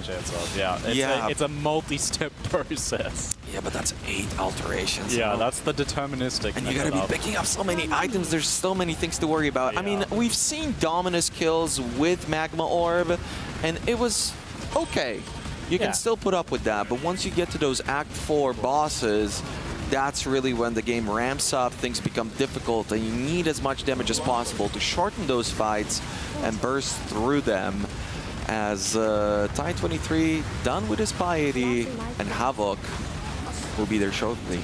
Yeah, it's a multi-step process. Yeah, but that's 8 alterations. Yeah, that's the deterministic. And you gotta be picking up so many items. There's so many things to worry about. I mean, we've seen Dominus kills with Magma Orb, and it was okay. You can still put up with that, but once you get to those Act 4 bosses, that's really when the game ramps up, things become difficult, and you need as much damage as possible to shorten those fights and burst through them. As Ty 23 done with his piety, and Havoc will be there shortly.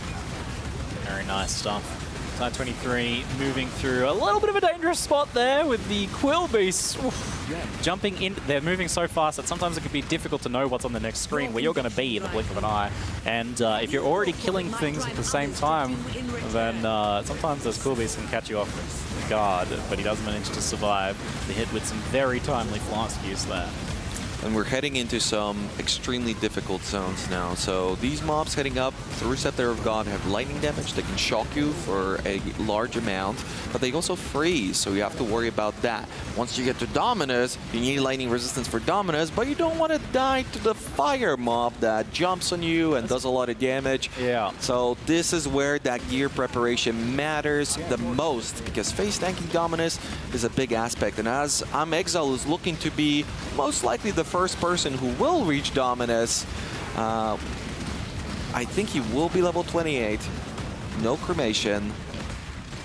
Very nice stuff. Ty 23 moving through a little bit of a dangerous spot there with the Quill Beasts. Jumping in, they're moving so fast that sometimes it can be difficult to know what's on the next screen, where you're going to be in the blink of an eye. And if you're already killing things at the same time, then sometimes those Quill Beasts can catch you off guard, but he does manage to survive the hit with some very timely flask use there. And we're heading into some extremely difficult zones now. So these mobs heading up through Scepter of God have lightning damage. They can shock you for a large amount, but they also freeze, so you have to worry about that. Once you get to Dominus, you need lightning resistance for Dominus, but you don't want to die to the fire mob that jumps on you and does a lot of damage. Yeah. So this is where that gear preparation matters the most, because face tanking Dominus is a big aspect. And as Imexile is looking to be most likely the first person who will reach Dominus, I think he will be level 28, no cremation,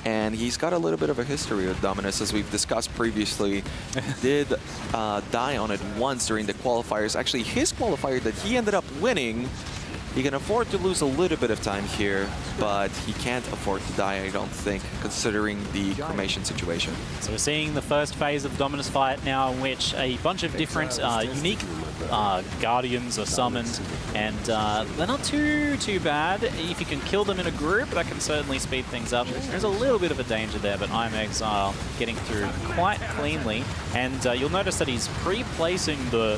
and he's got a little bit of a history with Dominus, as we've discussed previously. Did die on it once during the qualifiers. Actually, his qualifier that he ended up winning. He can afford to lose a little bit of time here, but he can't afford to die, I don't think, considering the cremation situation. So we're seeing the first phase of the Dominus fight now, in which a bunch of different unique Guardians are summoned, and they're not too bad. If you can kill them in a group, that can certainly speed things up. There's a little bit of a danger there, but Imexile getting through quite cleanly, and you'll notice that he's pre-placing the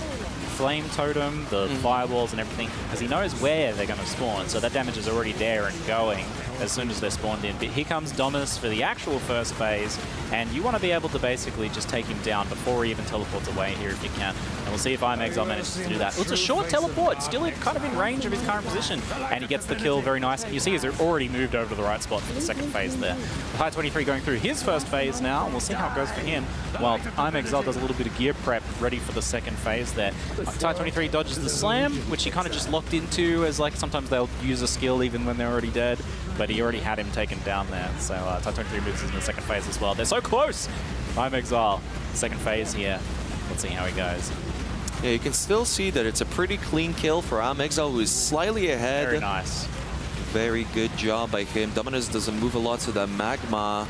Flame Totem, the fireballs and everything, because he knows where they're going to spawn, so that damage is already there and going as soon as they're spawned in. But here comes Dominus for the actual first phase, and you want to be able to basically just take him down before he even teleports away here if you can. And we'll see if Imexile manages to do that. It's a short teleport, still kind of in range of his current position, and he gets the kill very nice. You see he's already moved over to the right spot for the second phase there. Ty 23 going through his first phase now, and we'll see how it goes for him, while Imexile does a little bit of gear prep ready for the second phase there. Ty 23 dodges the slam, which he kind of just locked into, as like sometimes they'll use a skill even when they're already dead, but he already had him taken down there. So Ty 23 moves into the second phase as well. They're so close! Imexile, second phase here. Let's see how he goes. Yeah, you can still see that it's a pretty clean kill for Imexile, who is slightly ahead. Very nice. Very good job by him. Dominus doesn't move a lot, so the Magma,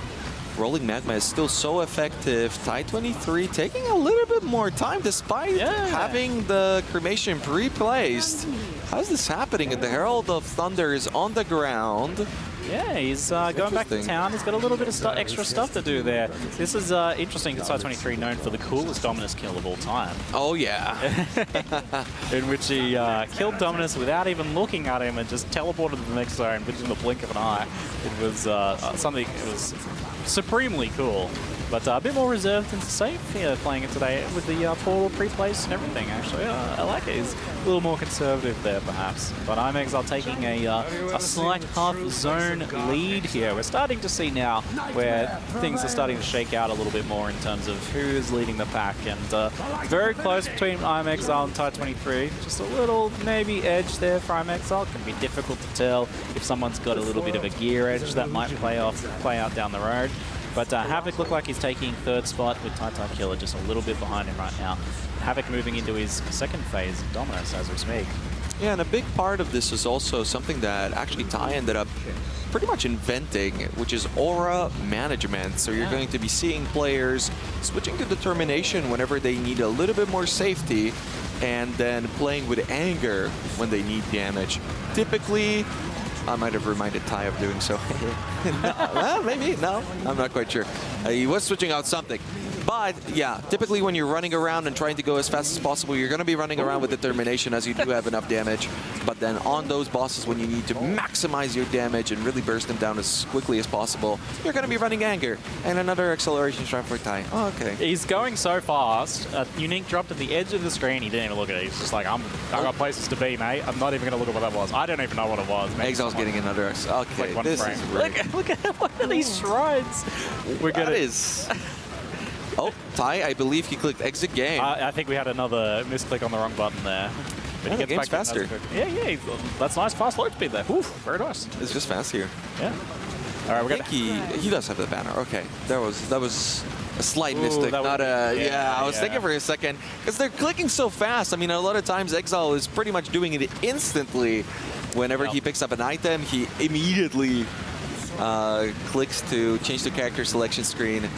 rolling Magma is still so effective. Ty 23 taking a little bit more time despite having the cremation pre-placed. How's this happening? And the Herald of Thunder is on the ground. Yeah, he's going back to town. He's got a little bit of extra stuff to do there. This is interesting because Ty 23 known for the coolest Dominus kill of all time. Oh, yeah. In which he killed Dominus without even looking at him and just teleported to the next zone within the blink of an eye. It was something, it was supremely cool. But a bit more reserved and safe here playing it today with the portal pre-placed and everything, actually. I like it. He's a little more conservative there, perhaps. But Imexile taking a slight half-zone lead here. We're starting to see now where things are starting to shake out a little bit more in terms of who's leading the pack. And very close between Imexile and Ty 23. Just a little, maybe, edge there for Imexile. It can be difficult to tell if someone's got a little bit of a gear edge that might play out down the road. But Havoc looked like he's taking third spot with Tai Killer just a little bit behind him right now. Havoc moving into his second phase of Dominus as we speak. Yeah, and a big part of this is also something that actually Ty ended up pretty much inventing, which is aura management. So you're going to be seeing players switching to determination whenever they need a little bit more safety, and then playing with anger when they need damage. Typically, I might have reminded Ty of doing so. No, well, maybe, no, I'm not quite sure. He was switching out something. But yeah, typically when you're running around and trying to go as fast as possible, you're going to be running around with determination as you do have enough damage. But then on those bosses, when you need to maximize your damage and really burst them down as quickly as possible, you're going to be running anger. And another acceleration strike for Ty. Oh, okay. He's going so fast. Unique dropped at the edge of the screen. He didn't even look at it. He's just like, I got places to be, mate. I'm not even going to look at what that was. I don't even know what it was. Exile's getting another. Okay, like this is rigged. Look at one of these shrines. That is. Oh, Ty, I believe he clicked exit game. I think we had another misclick on the wrong button there. But yeah, the game's faster. Yeah, that's nice fast load speed there. Oof, very nice. It's just fast here. Yeah. All right, we're gonna. He does have the banner. Okay, that was a slight mistake, not a. Yeah, I was thinking for a second because they're clicking so fast. I mean, a lot of times Exile is pretty much doing it instantly. Whenever he picks up an item, he immediately clicks to change the character selection screen.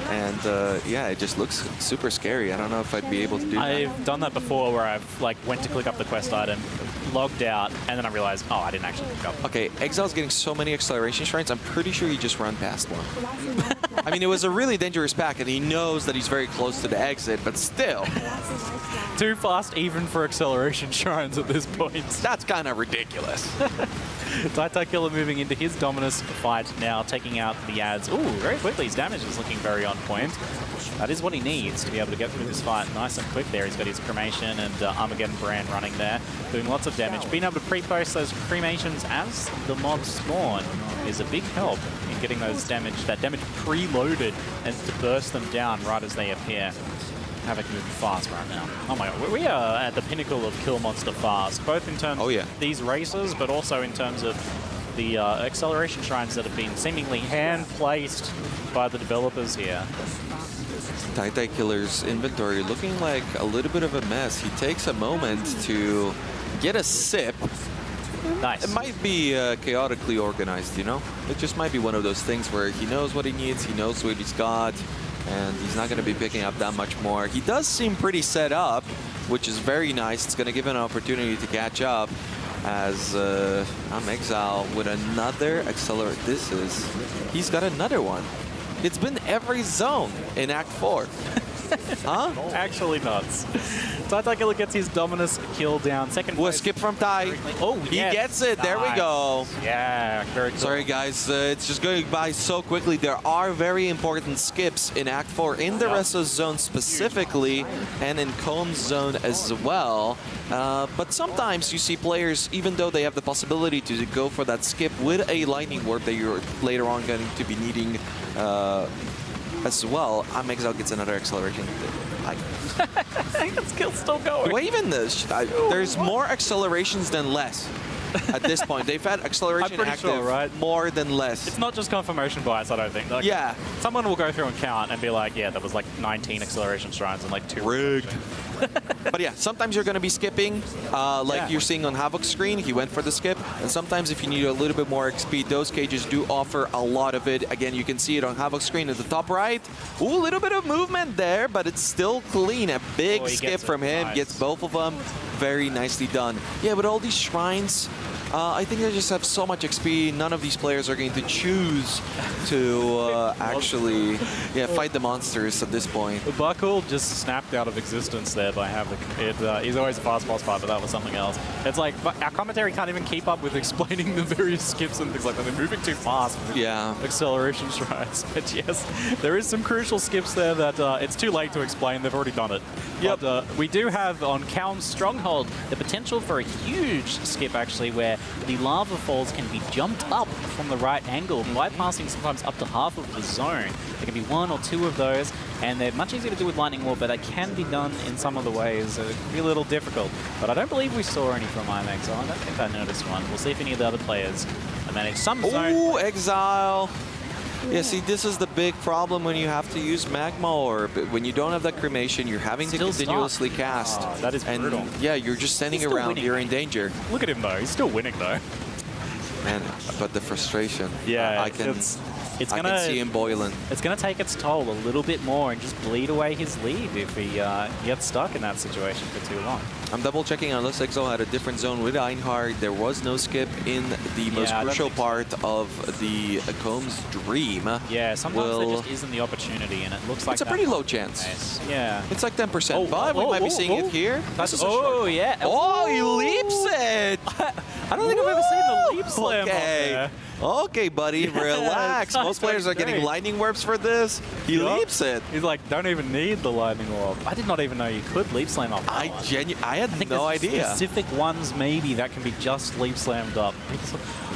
And yeah, it just looks super scary. I don't know if I'd be able to do that. I've done that before where I've like went to click up the quest item, logged out, and then I realized, oh, I didn't actually pick up. Okay, Exile's getting so many acceleration shrines, I'm pretty sure he just ran past one. I mean, it was a really dangerous pack, and he knows that he's very close to the exit, but still. Too fast even for acceleration shrines at this point. That's kind of ridiculous. Killer moving into his Dominus fight now, taking out the ads. Ooh, very quickly. His damage is looking very on point. That is what he needs to be able to get through this fight nice and quick there. He's got his Cremation and Armageddon brand running there, doing lots of damage. Being able to pre-post those Cremations as the mobs spawn is a big help in getting those damage preloaded and to burst them down right as they appear. Havoc moving fast right now. Oh my god, we are at the pinnacle of kill monster fast, both in terms of these races, but also in terms of the acceleration shrines that have been seemingly hand-placed by the developers here. Killer's inventory looking like a little bit of a mess. He takes a moment to get a sip. Nice. It might be chaotically organized, you know? It just might be one of those things where he knows what he needs, he knows what he's got, and he's not going to be picking up that much more. He does seem pretty set up, which is very nice. It's going to give him an opportunity to catch up as Imexile with another accelerate. He's got another one. It's been every zone in Act 4. Huh? Actually nuts. Killer gets his Dominus kill down. Second We'll skip from Ty. Oh, he gets it. Nice. There we go. Yeah, very cool. Sorry, guys. It's just going by so quickly. There are very important skips in Act 4 in the Reso zone specifically and in Combs zone as well. But sometimes you see players, even though they have the possibility to go for that skip with a Lightning Warp that you're later on going to be needing as well, Imexile gets another acceleration. That skill's still going. Do I even there's more accelerations than less at this point. They've had acceleration active more than less. It's not just confirmation bias, I don't think. Like, yeah. Someone will go through and count and be like, yeah, there was like 19 acceleration shrines and like 2. Rigged. But yeah, sometimes you're going to be skipping, like you're seeing on Havoc's screen. He went for the skip. And sometimes if you need a little bit more XP, those cages do offer a lot of it. Again, you can see it on Havoc's screen at the top right. Ooh, a little bit of movement there, but it's still clean. A big skip from him. Nice. Gets both of them. Very nicely done. Yeah, with all these shrines, I think they just have so much XP. None of these players are going to choose to actually fight the monsters at this point. Buckle just snapped out of existence there by Havoc. He's always a fast boss fight, but that was something else. It's like our commentary can't even keep up with explaining the various skips and things like that. They're moving too fast with acceleration shrines. But yes, there is some crucial skips there that it's too late to explain. They've already done it. Yep. But we do have on Kalm's Stronghold the potential for a huge skip actually where the lava falls can be jumped up from the right angle, bypassing sometimes up to half of the zone. There can be 1 or 2 of those, and they're much easier to do with Lightning Warp, but they can be done in some of the ways. It can be a little difficult. But I don't believe we saw any from Imexile. I don't think I noticed one. We'll see if any of the other players manage some zone. Ooh, Exile! Yeah, see, this is the big problem when you have to use Magma Orb. When you don't have that Cremation, you're having to continuously cast. Oh, that is brutal. Yeah, you're just standing around. You're in danger. Look at him, though. He's still winning, though. Man, but the frustration. Yeah, I can see him boiling. It's going to take its toll a little bit more and just bleed away his lead if he gets stuck in that situation for too long. I'm double checking unless Exile had a different zone with Einhard. There was no skip in the most crucial part of the Combs dream. Yeah, sometimes there just isn't the opportunity, and it looks like it's a pretty low chance. Yeah. It's like 10%, but we might be seeing it here. Yeah. Oh, he leaps it! I don't think I've ever seen the leap slam up there. Okay, buddy, relax. Most players are getting lightning warps for this. He leaps it. He's like, don't even need the lightning warp. I did not even know you could leap slam up. I had no idea. Specific ones maybe that can be just leap slammed up.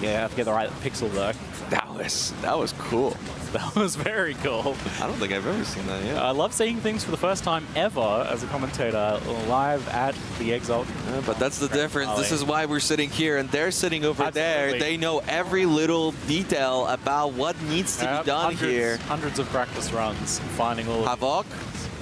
Yeah, I have to get the right pixel though. That was cool. That was very cool. I don't think I've ever seen that yet. I love seeing things for the first time ever as a commentator live at the Exile. Yeah, but that's the difference. This is why we're sitting here and they're sitting over there. They know every little detail about what needs to be done here. Hundreds of practice runs, finding all of Havoc.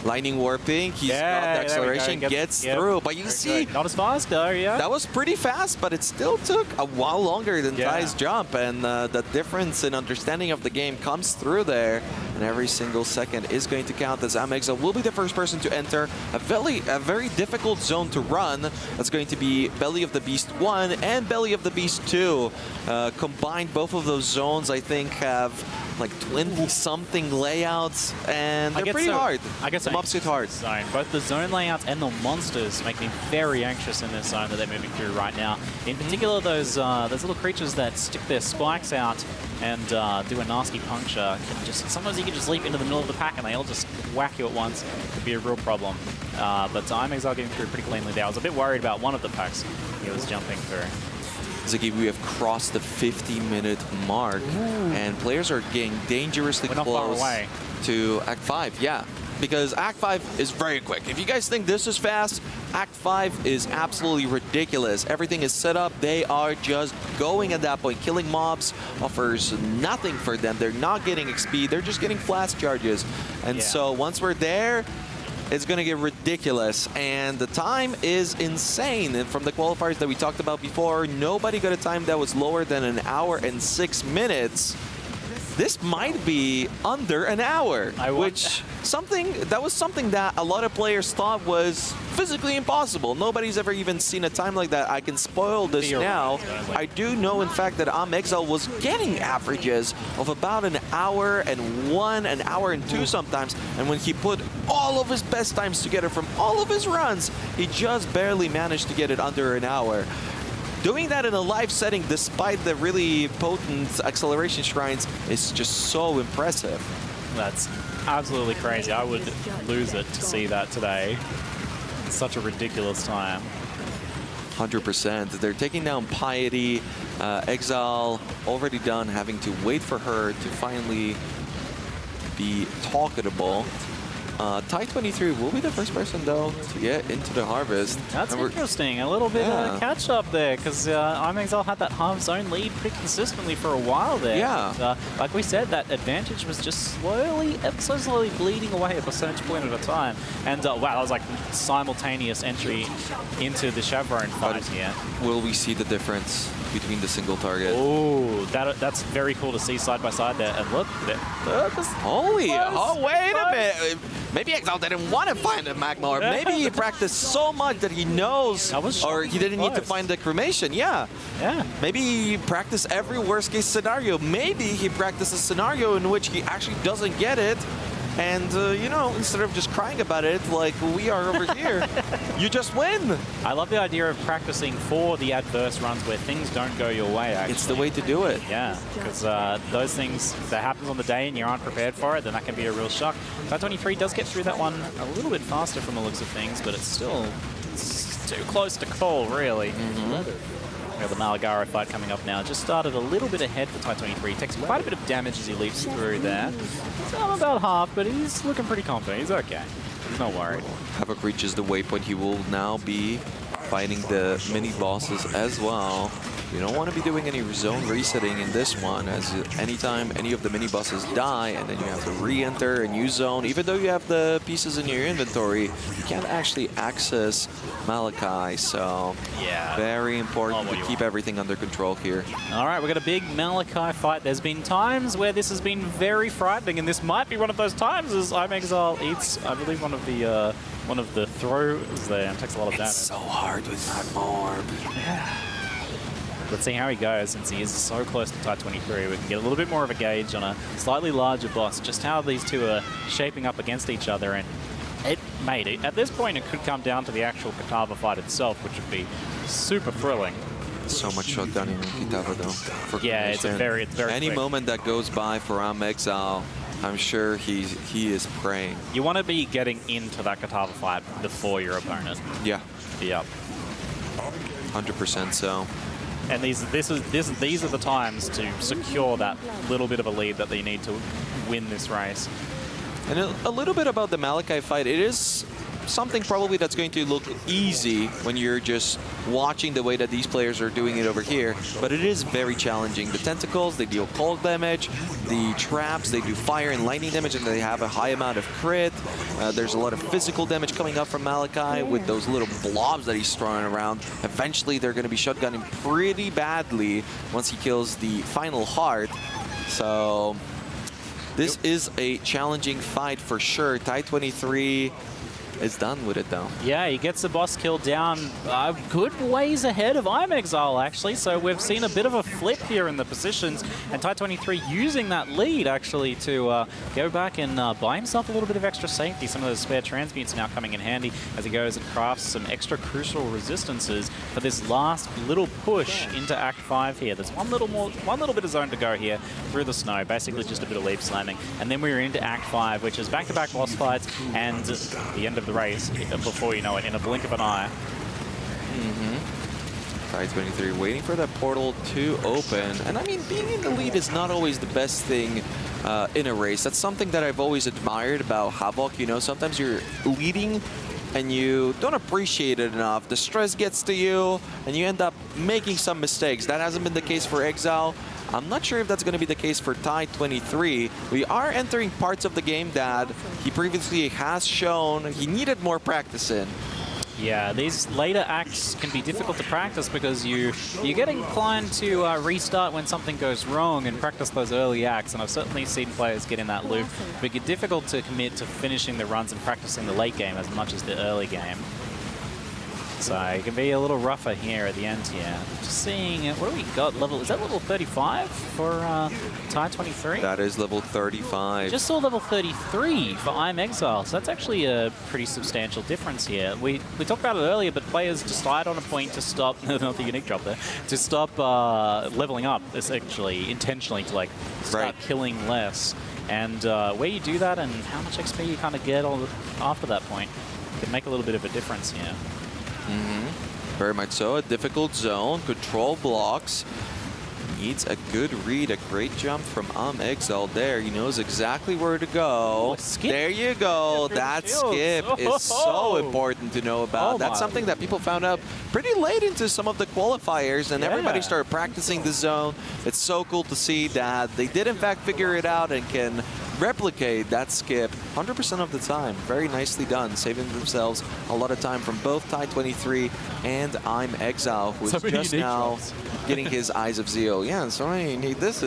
Lightning warping, he's got the acceleration, gets through. But you see, not as fast though, yeah. That was pretty fast, but it still took a while longer than Ty's jump. And the difference in understanding of the game comes through there. And every single second is going to count, as Imexile will be the first person to enter a very difficult zone to run. That's going to be Belly of the Beast 1 and Belly of the Beast 2. Combined, both of those zones, I think, have like 20-something layouts, and they're pretty hard. I guess the mobs get hard. Zone. Both the zone layouts and the monsters make me very anxious in this zone that they're moving through right now. In particular, those little creatures that stick their spikes out and do a nasty puncture. Sometimes you can just leap into the middle of the pack and they all just whack you at once. It could be a real problem. But Imexile getting through pretty cleanly there. I was a bit worried about one of the packs he was jumping through. Ziggy, we have crossed the 50-minute mark, and players are getting dangerously close to Act 5. Yeah, because Act 5 is very quick. If you guys think this is fast, Act 5 is absolutely ridiculous. Everything is set up. They are just going at that point. Killing mobs offers nothing for them. They're not getting XP. They're just getting flash charges. And so once we're there, it's going to get ridiculous, and the time is insane. And from the qualifiers that we talked about before, nobody got a time that was lower than 1 hour and 6 minutes. This might be under an hour, which was something that a lot of players thought was physically impossible. Nobody's ever even seen a time like that. I can spoil this now. I do know, in fact, that Imexile was getting averages of about 1 hour and 1, 1 hour and 2 sometimes. And when he put all of his best times together from all of his runs, he just barely managed to get it under 1 hour. Doing that in a live setting, despite the really potent acceleration shrines, is just so impressive. That's absolutely crazy. I would lose it to see that today. It's such a ridiculous time. 100%. They're taking down Piety. Exile already done, having to wait for her to finally be talkable. Ty23 will be the first person, though, to get into the Harvest. That's interesting. A little bit of a catch-up there, because Imexile had that half zone lead pretty consistently for a while there. Yeah. And, like we said, that advantage was just slowly, ever so slowly bleeding away a percentage point at a time. And wow, that was like simultaneous entry into the Chevron fight here. Will we see the difference between the single target? Oh, that's very cool to see side by side there. And look, holy, wait a minute. Maybe Exile didn't want to find a magma, or maybe he practiced so much that he knows, or he didn't need to find the cremation. Yeah. Maybe he practiced every worst case scenario. Maybe he practiced a scenario in which he actually doesn't get it. And, you know, instead of just crying about it like we are over here, you just win. I love the idea of practicing for the adverse runs where things don't go your way, actually. It's the way to do it. Yeah, because those things, if that happens on the day and you aren't prepared for it, then that can be a real shock. Ty23 does get through that one a little bit faster from the looks of things, but it's still too close to call, really. We have the Malagaro fight coming up now. Just started a little bit ahead for Ty23. Takes quite a bit of damage as he leaps through there. So about half, but he's looking pretty confident. He's okay. He's not worried. Havoc reaches the waypoint. He will now be fighting the mini bosses as well. You don't want to be doing any zone resetting in this one, as anytime any of the mini bosses die and then you have to re-enter a new zone, even though you have the pieces in your inventory, you can't actually access Malachi. So yeah, very important to keep everything under control here. All right, we've got a big Malachi fight. There's been times where this has been very frightening, and this might be one of those times as Imexile eats, I believe, one of the throws there and takes a lot of damage. It's so hard with that orb. Yeah. Let's see how he goes, since he is so close to Tide 23. We can get a little bit more of a gauge on a slightly larger boss, just how these two are shaping up against each other. And at this point, it could come down to the actual Kitava fight itself, which would be super thrilling. So much shotgunning in Kitava, though. Yeah, it's very Any quick. moment that goes by for Imexile, I'm sure he is praying. You want to be getting into that Kitava fight before your opponent. Yeah. Yep. 100% so. And these are the times to secure that little bit of a lead that they need to win this race. And a little bit about the Malachi fight. It is something probably that's going to look easy when you're just watching the way that these players are doing it over here, but it is very challenging. The tentacles, they deal cold damage. The traps, they do fire and lightning damage, and they have a high amount of crit. There's a lot of physical damage coming up from Malachi with those little blobs that he's throwing around. Eventually, they're going to be shotgunning pretty badly once he kills the final heart. So this is a challenging fight for sure. Tide 23 is done with it, though. Yeah, he gets the boss kill down good ways ahead of Imexile, actually. So we've seen a bit of a flip here in the positions, and Tide 23 using that lead, actually, to go back and buy himself a little bit of extra safety. Some of those spare transmutes now coming in handy as he goes and crafts some extra crucial resistances for this last little push into Act 5 here. There's one little bit of zone to go here through the snow, basically just a bit of leaf slamming. And then we're into Act 5, which is back-to-back boss fights and the end of the race before you know it, in a blink of an eye. Tide 23 waiting for that portal to open. And I mean, being in the lead is not always the best thing in a race. That's something that I've always admired about Havoc. You know, sometimes you're leading and you don't appreciate it enough. The stress gets to you and you end up making some mistakes. That hasn't been the case for Exile. I'm not sure if that's going to be the case for Tide 23. We are entering parts of the game that he previously has shown he needed more practice in. Yeah, these later acts can be difficult to practice because you get inclined to restart when something goes wrong and practice those early acts. And I've certainly seen players get in that loop. But it's difficult to commit to finishing the runs and practicing the late game as much as the early game. So it can be a little rougher here at the end here. Just seeing, what do we got? Is that level 35 for Tide 23? That is level 35. Just saw level 33 for Imexile, so that's actually a pretty substantial difference here. We talked about it earlier, but players decide on a point to stop, not the unique drop there, to stop leveling up, essentially, intentionally to like start killing less. And where you do that and how much XP you kind of get after that point can make a little bit of a difference here. Very much so. A difficult zone. Control blocks. Needs a good read. A great jump from Imexile there. He knows exactly where to go. There you go. That skip is so important to know about. That's something that people found out pretty late into some of the qualifiers, and everybody started practicing the zone. It's so cool to see that they did in fact figure it out and can replicate that skip 100% of the time. Very nicely done, saving themselves a lot of time from both Tide 23 and Imexile, who's just now getting his Eyes of Zeal. Yeah, so I mean, this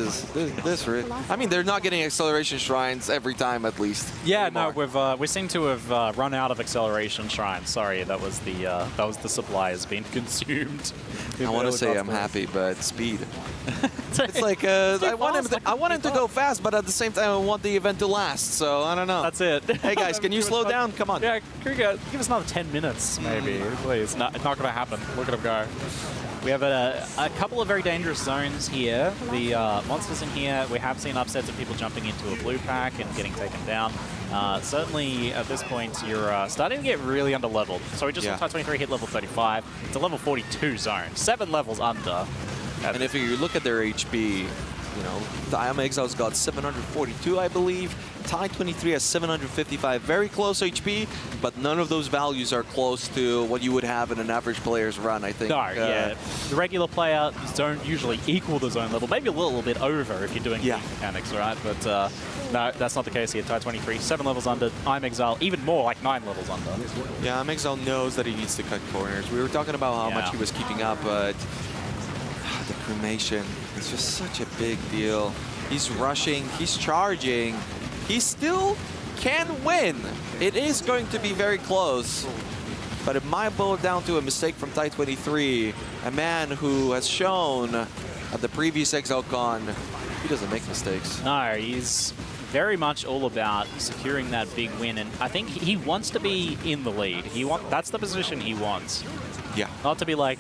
I mean, they're not getting acceleration shrines every time, at least. Yeah, anymore. no, we seem to have run out of acceleration shrines. Sorry, that was the supply has been consumed. I want to say I'm happy, but speed. It's like I want him to go fast, but at the same time I want the event to last. So I don't know. That's it. Hey guys, can you slow down? Come on. Yeah, give us another 10 minutes maybe, please. No, it's not going to happen. Look at him go. We have a couple of very dangerous zones here. The monsters in here, we have seen upsets of people jumping into a blue pack and getting taken down. Certainly at this point, you're starting to get really under-leveled. So we just saw Tide 23 hit level 35. It's a level 42 zone, 7 levels under. And if you look at their HP, You know, the Imexile's got 742, I believe. Ty23 has 755, very close HP, but none of those values are close to what you would have in an average player's run, I think. No, yeah. The regular players don't usually equal the zone level, maybe a little bit over if you're doing the mechanics, right? But no, that's not the case here. Ty23, 7 levels under. Imexile, even more, like 9 levels under. Yeah, Imexile knows that he needs to cut corners. We were talking about how much he was keeping up, but the cremation is just such a big deal. He's rushing, he's charging. He still can win. It is going to be very close, but it might boil down to a mistake from Ty23, a man who has shown at the previous ExileCon he doesn't make mistakes. No, he's very much all about securing that big win, and I think he wants to be in the lead. That's the position he wants. Yeah. Not to be like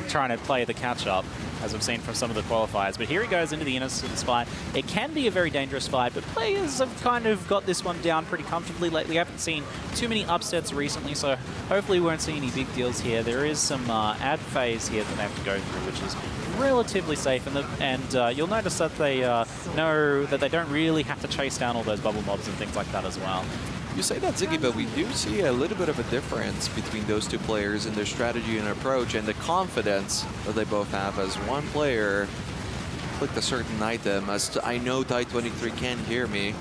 trying to play the catch-up, as we've seen from some of the qualifiers. But here he goes into the Innocence fight. It can be a very dangerous fight, but players have kind of got this one down pretty comfortably lately. I haven't seen too many upsets recently, so hopefully we won't see any big deals here. There is some ad phase here that they have to go through, which is relatively safe, and you'll notice that they know that they don't really have to chase down all those bubble mobs and things like that as well. You say that, Ziggy, but we do see a little bit of a difference between those two players in their strategy and approach and the confidence that they both have. As one player clicked a certain item, as I know Ty23 can hear me,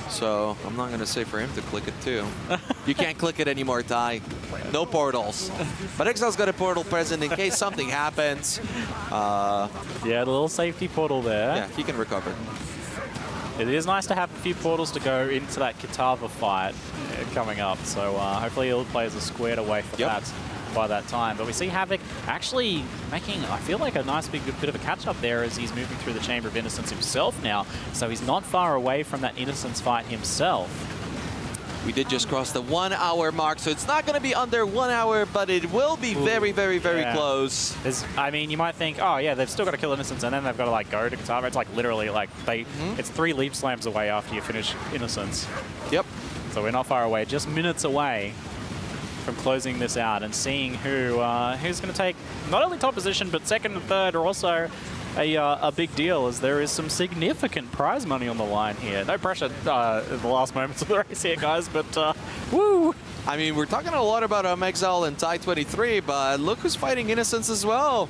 so I'm not going to say for him to click it too. You can't click it anymore, Ty. No portals. But Exile's got a portal present in case something happens. Yeah, the little safety portal there. Yeah, he can recover. It is nice to have a few portals to go into that Kitava fight coming up, so hopefully all the players are squared away for that by that time. But we see Havoc actually making, I feel like, a nice bit of a catch-up there as he's moving through the Chamber of Innocence himself now, so he's not far away from that Innocence fight himself. We did just cross the 1 hour mark, so it's not going to be under 1 hour, but it will be very, very, very close. I mean, you might think, oh yeah, they've still got to kill Innocence, and then they've got to like go to Kitava. It's like literally like it's 3 leap slams away after you finish Innocence. Yep. So we're not far away, just minutes away from closing this out and seeing who's going to take not only top position, but second and third are also a big deal, as there is some significant prize money on the line here. No pressure in the last moments of the race here, guys, but woo! I mean, we're talking a lot about Imexile and Ty23, but look who's fighting Innocence as well.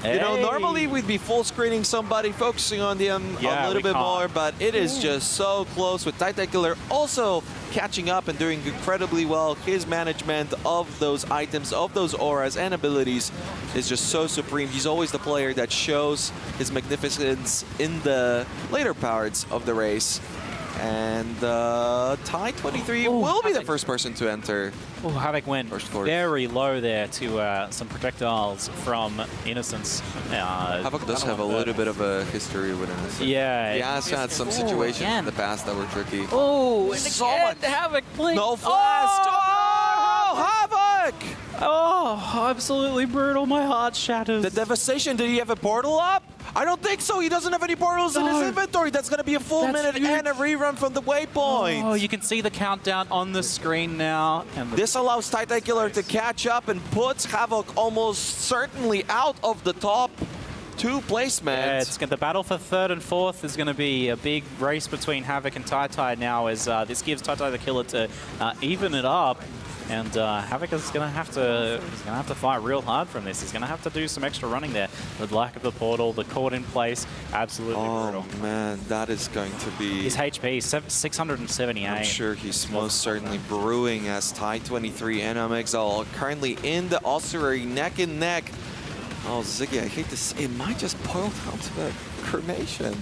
Hey. You know, normally we'd be full screening somebody, focusing on them a little bit more, but it is just so close with Ty23 also catching up and doing incredibly well. His management of those items, of those auras and abilities is just so supreme. He's always the player that shows his magnificence in the later parts of the race. And Ty23 will be the first person to enter. Oh, Havoc went very low there to some projectiles from Innocence. Havoc does have a little bit of a history with Innocence. Yeah. He has had some situations in the past that were tricky. Oh, and so again, Havoc, please. No flash. Oh, Havoc! Oh, absolutely brutal. My heart shatters. The devastation. Did he have a portal up? I don't think so. He doesn't have any portals in his inventory. That's going to be a full minute and a rerun from the waypoint. Oh, you can see the countdown on the screen now. And this allows Ty23 to catch up and puts Havoc almost certainly out of the top 2 placements. Yeah, the battle for 3rd and 4th is going to be a big race between Havoc and Tai now, as this gives Tai the killer to even it up. And Havoc is going to have to fight real hard from this. He's going to have to do some extra running there. The lack of the portal, the court in place, absolutely brutal. Oh man, that is going to be... His HP is 678. I'm sure he's most certainly brewing, as Ty23 and Imexile are currently in the ossuary neck and neck. Oh, Ziggy, I hate to say, it might just boil down to a cremation.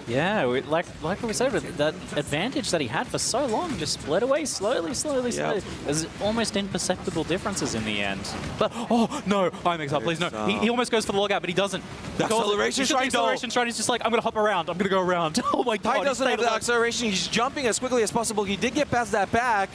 Yeah, like we said, with that advantage that he had for so long just split away slowly. There's almost imperceptible differences in the end. But, oh, no, Imexile, please, no. He almost goes for the logout, but he doesn't. The acceleration stride, he's just like, I'm going to hop around. I'm going to go around. Oh, my God. Ty doesn't have the acceleration. He's jumping as quickly as possible. He did get past that back.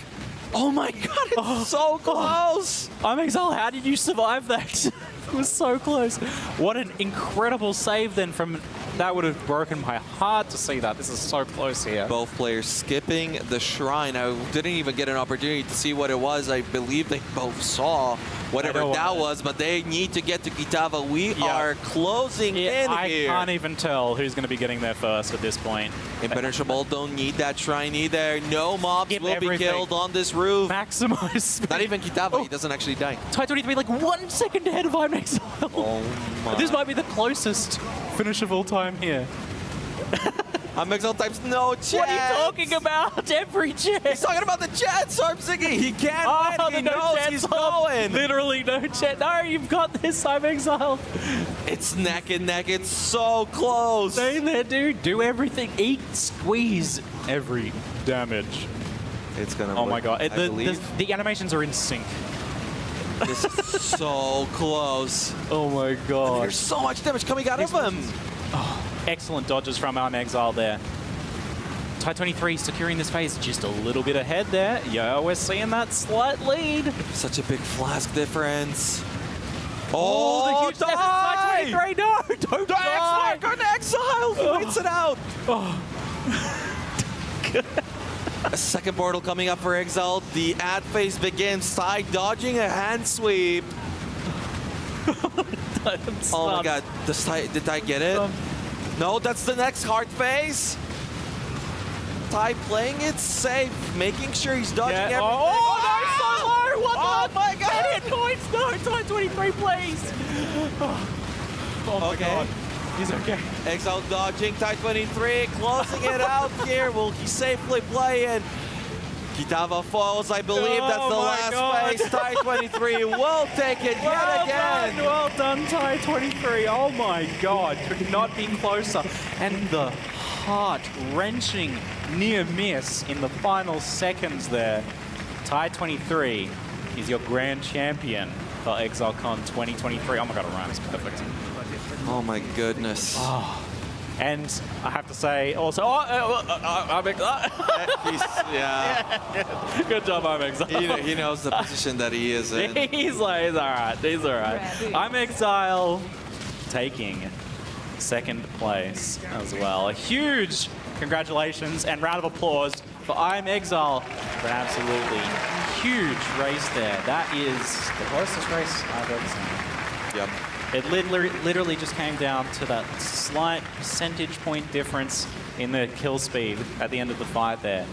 Oh, my God, it's so close. Imexile, how did you survive that? It was so close. What an incredible save then from That would have broken my heart to see that. This is so close here. Both players skipping the shrine. I didn't even get an opportunity to see what it was. I believe they both saw whatever that was, but they need to get to Kitava. We are closing in I here. can't even tell who's going to be getting there first at this point. Impenetrable don't need that shrine either. No mobs will be killed on this roof. Maximize speed. Not even Kitava. He doesn't actually die. TIE-23 like 1 second ahead of Imexile. Oh my. This might be the closest finish of all time here. Imexile types no chance. What are you talking about? Every chance. He's talking about the chance, so I'm thinking he can't win. He no knows chance he's of. going. Literally no chance. No, you've got this, Imexile. It's neck and neck. It's so close. Stay there, dude. Do everything. Eat, squeeze every damage. It's gonna. Oh my god. I believe The animations are in sync. this is so close. Oh my god. There's so much damage coming out of him. Excellent dodges from Imexile there. TIE-23 securing this phase just a little bit ahead there. Yeah, we're seeing that slight lead. Such a big flask difference. Oh, the huge die! TIE-23, no, don't die! ExileCon Exile! He waits it out. A second portal coming up for Exile. The ad phase begins. TIE dodging a hand sweep. Oh my god, did TIE get it? No, that's the next hard phase. TIE playing it safe, making sure he's dodging everything. Oh, no, so low! What Oh my god! 10 hit points! No, TIE-23, please! Oh my god. He's okay. Exile dodging, TIE-23, closing it out here. Will he safely play it? Kitava falls, I believe that's the last phase. TIE-23 will take it yet again. Well done, TIE-23. Oh my god, could not be closer. And the heart-wrenching near miss in the final seconds there. TIE-23 is your grand champion for ExileCon 2023. Oh my god, it rhymes perfect. Oh my goodness. And I have to say also, good job, Imexile. He knows the position that he is in. He's all right. He's all right. Imexile taking second place as well. A huge congratulations and round of applause for Imexile for an absolutely huge race there. That is the closest race I've ever seen. Yep. It literally just came down to that slight percentage point difference in the kill speed at the end of the fight there.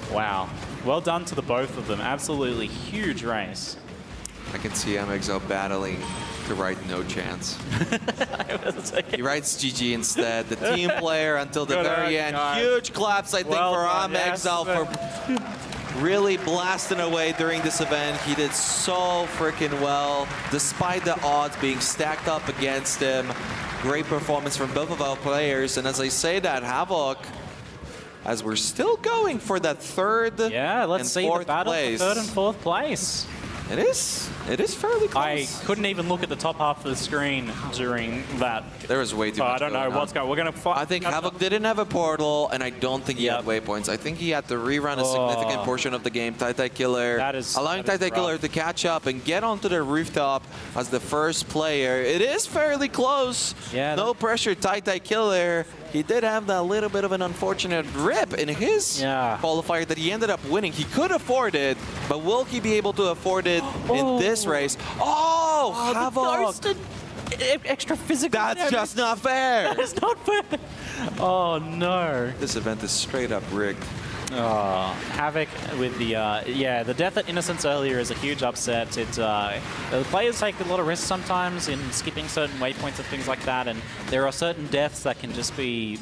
Wow. Well done to the both of them. Absolutely huge race. I can see Imexile battling to write no chance. He writes GG instead. The team player until the very end. Guys. Huge claps, I think, for Imexile for really blasting away during this event. He did so freaking well, despite the odds being stacked up against him. Great performance from both of our players. And as I say that, Havoc, as we're still going for that third let's see the battle place. for third and fourth place. It is fairly close. I couldn't even look at the top half of the screen during that. There was way too much. I don't know what's going on. We're going to fight. I think Havoc didn't have a portal, and I don't think he had waypoints. I think he had to rerun a significant portion of the game. TIE Killer, allowing TIE Killer to catch up and get onto the rooftop as the first player. It is fairly close. Yeah. No pressure, TIE Killer. He did have that little bit of an unfortunate rip in his qualifier that he ended up winning. He could afford it, but will he be able to afford it in this race? Oh, Havoc! Extra physical That's damage. just not fair. That is not fair. Oh no. This event is straight up rigged. Havoc with the the death at Innocence earlier is a huge upset. The players take a lot of risks sometimes in skipping certain waypoints and things like that, and there are certain deaths that can just be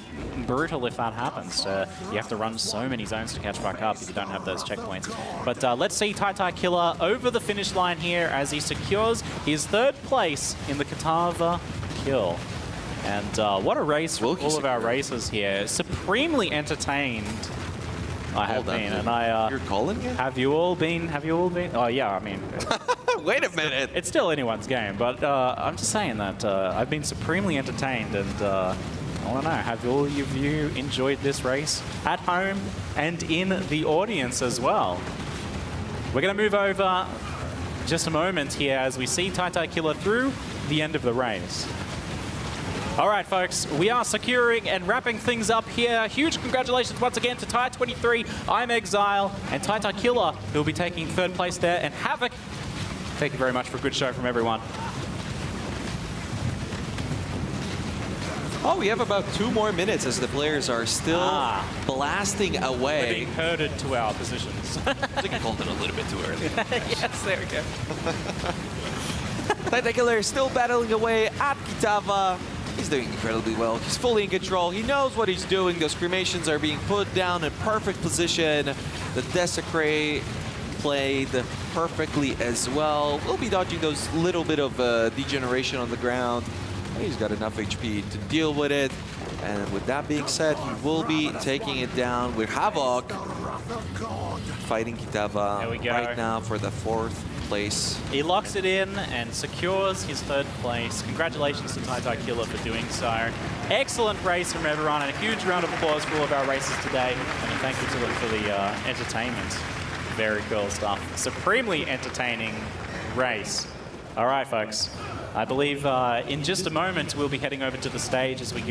brutal if that happens. You have to run so many zones to catch back up if you don't have those checkpoints. But let's see TIE Killer over the finish line here as he secures his third place in the Kitava kill. And what a race for all of our racers here. Supremely entertained. I have been, and You're calling it? Have you all been? Oh yeah, I mean. Wait a minute. It's still anyone's game, but I'm just saying that I've been supremely entertained, and I don't know. Have all of you enjoyed this race at home and in the audience as well? We're going to move over just a moment here as we see TIE Killer through the end of the race. All right, folks, we are securing and wrapping things up here. Huge congratulations once again to Ty23, Imexile, and Taitai Killer, who will be taking third place there, and Havoc. Thank you very much for a good show from everyone. Oh, we have about 2 more minutes as the players are still blasting away. We're being herded to our positions. I think I called it a little bit too early. Yes, there we go. Taitai Killer is still battling away at Kitava. He's doing incredibly well. He's fully in control. He knows what he's doing. Those cremations are being put down in perfect position. The Desecrate played perfectly as well. We'll be dodging those little bit of degeneration on the ground. He's got enough HP to deal with it. And with that being said, he will be taking it down with Havoc fighting Kitava right now for the 4th place. He locks it in and secures his 3rd place. Congratulations to Taitai Killer for doing so. Excellent race from everyone, and a huge round of applause for all of our races today. And a thank you to them for the entertainment. Very cool stuff. Supremely entertaining race. All right, folks. I believe in just a moment we'll be heading over to the stage as we